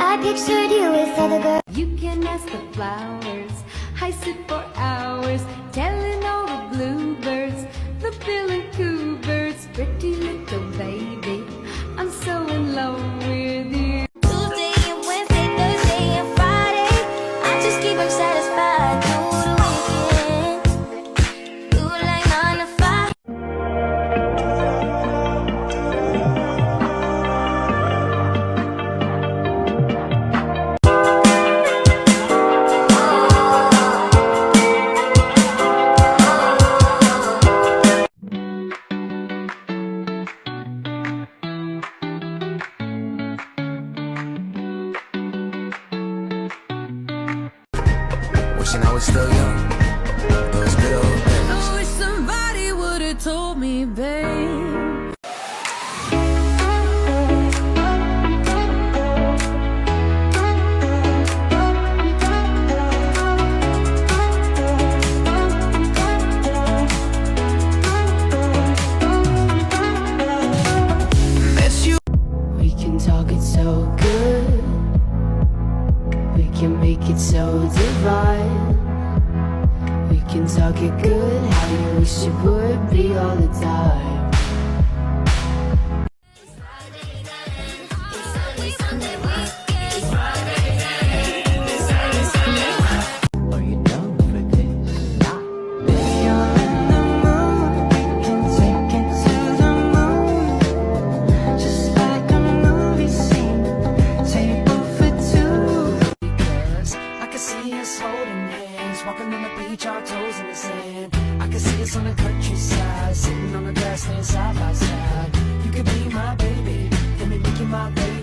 I pictured you with other girls.
You can ask the flowers. I sit for hours telling all the bluebirds, the bill and coo birds, pretty little baby. I'm so in love with you.
Tuesday and Wednesday, Thursday and Friday. I just keep them satisfied through the weekend. Do like 9 to 5.
Wishing I was still young. Those good old days.
I wish somebody would have told me, babe.
Miss you.
We can talk it so good. We can make it so divine. We can talk it good, how you wish it would be all the time.
Just like I'm
us on the countryside, sitting on the grassland side by side. You could be my baby, let me make you my baby.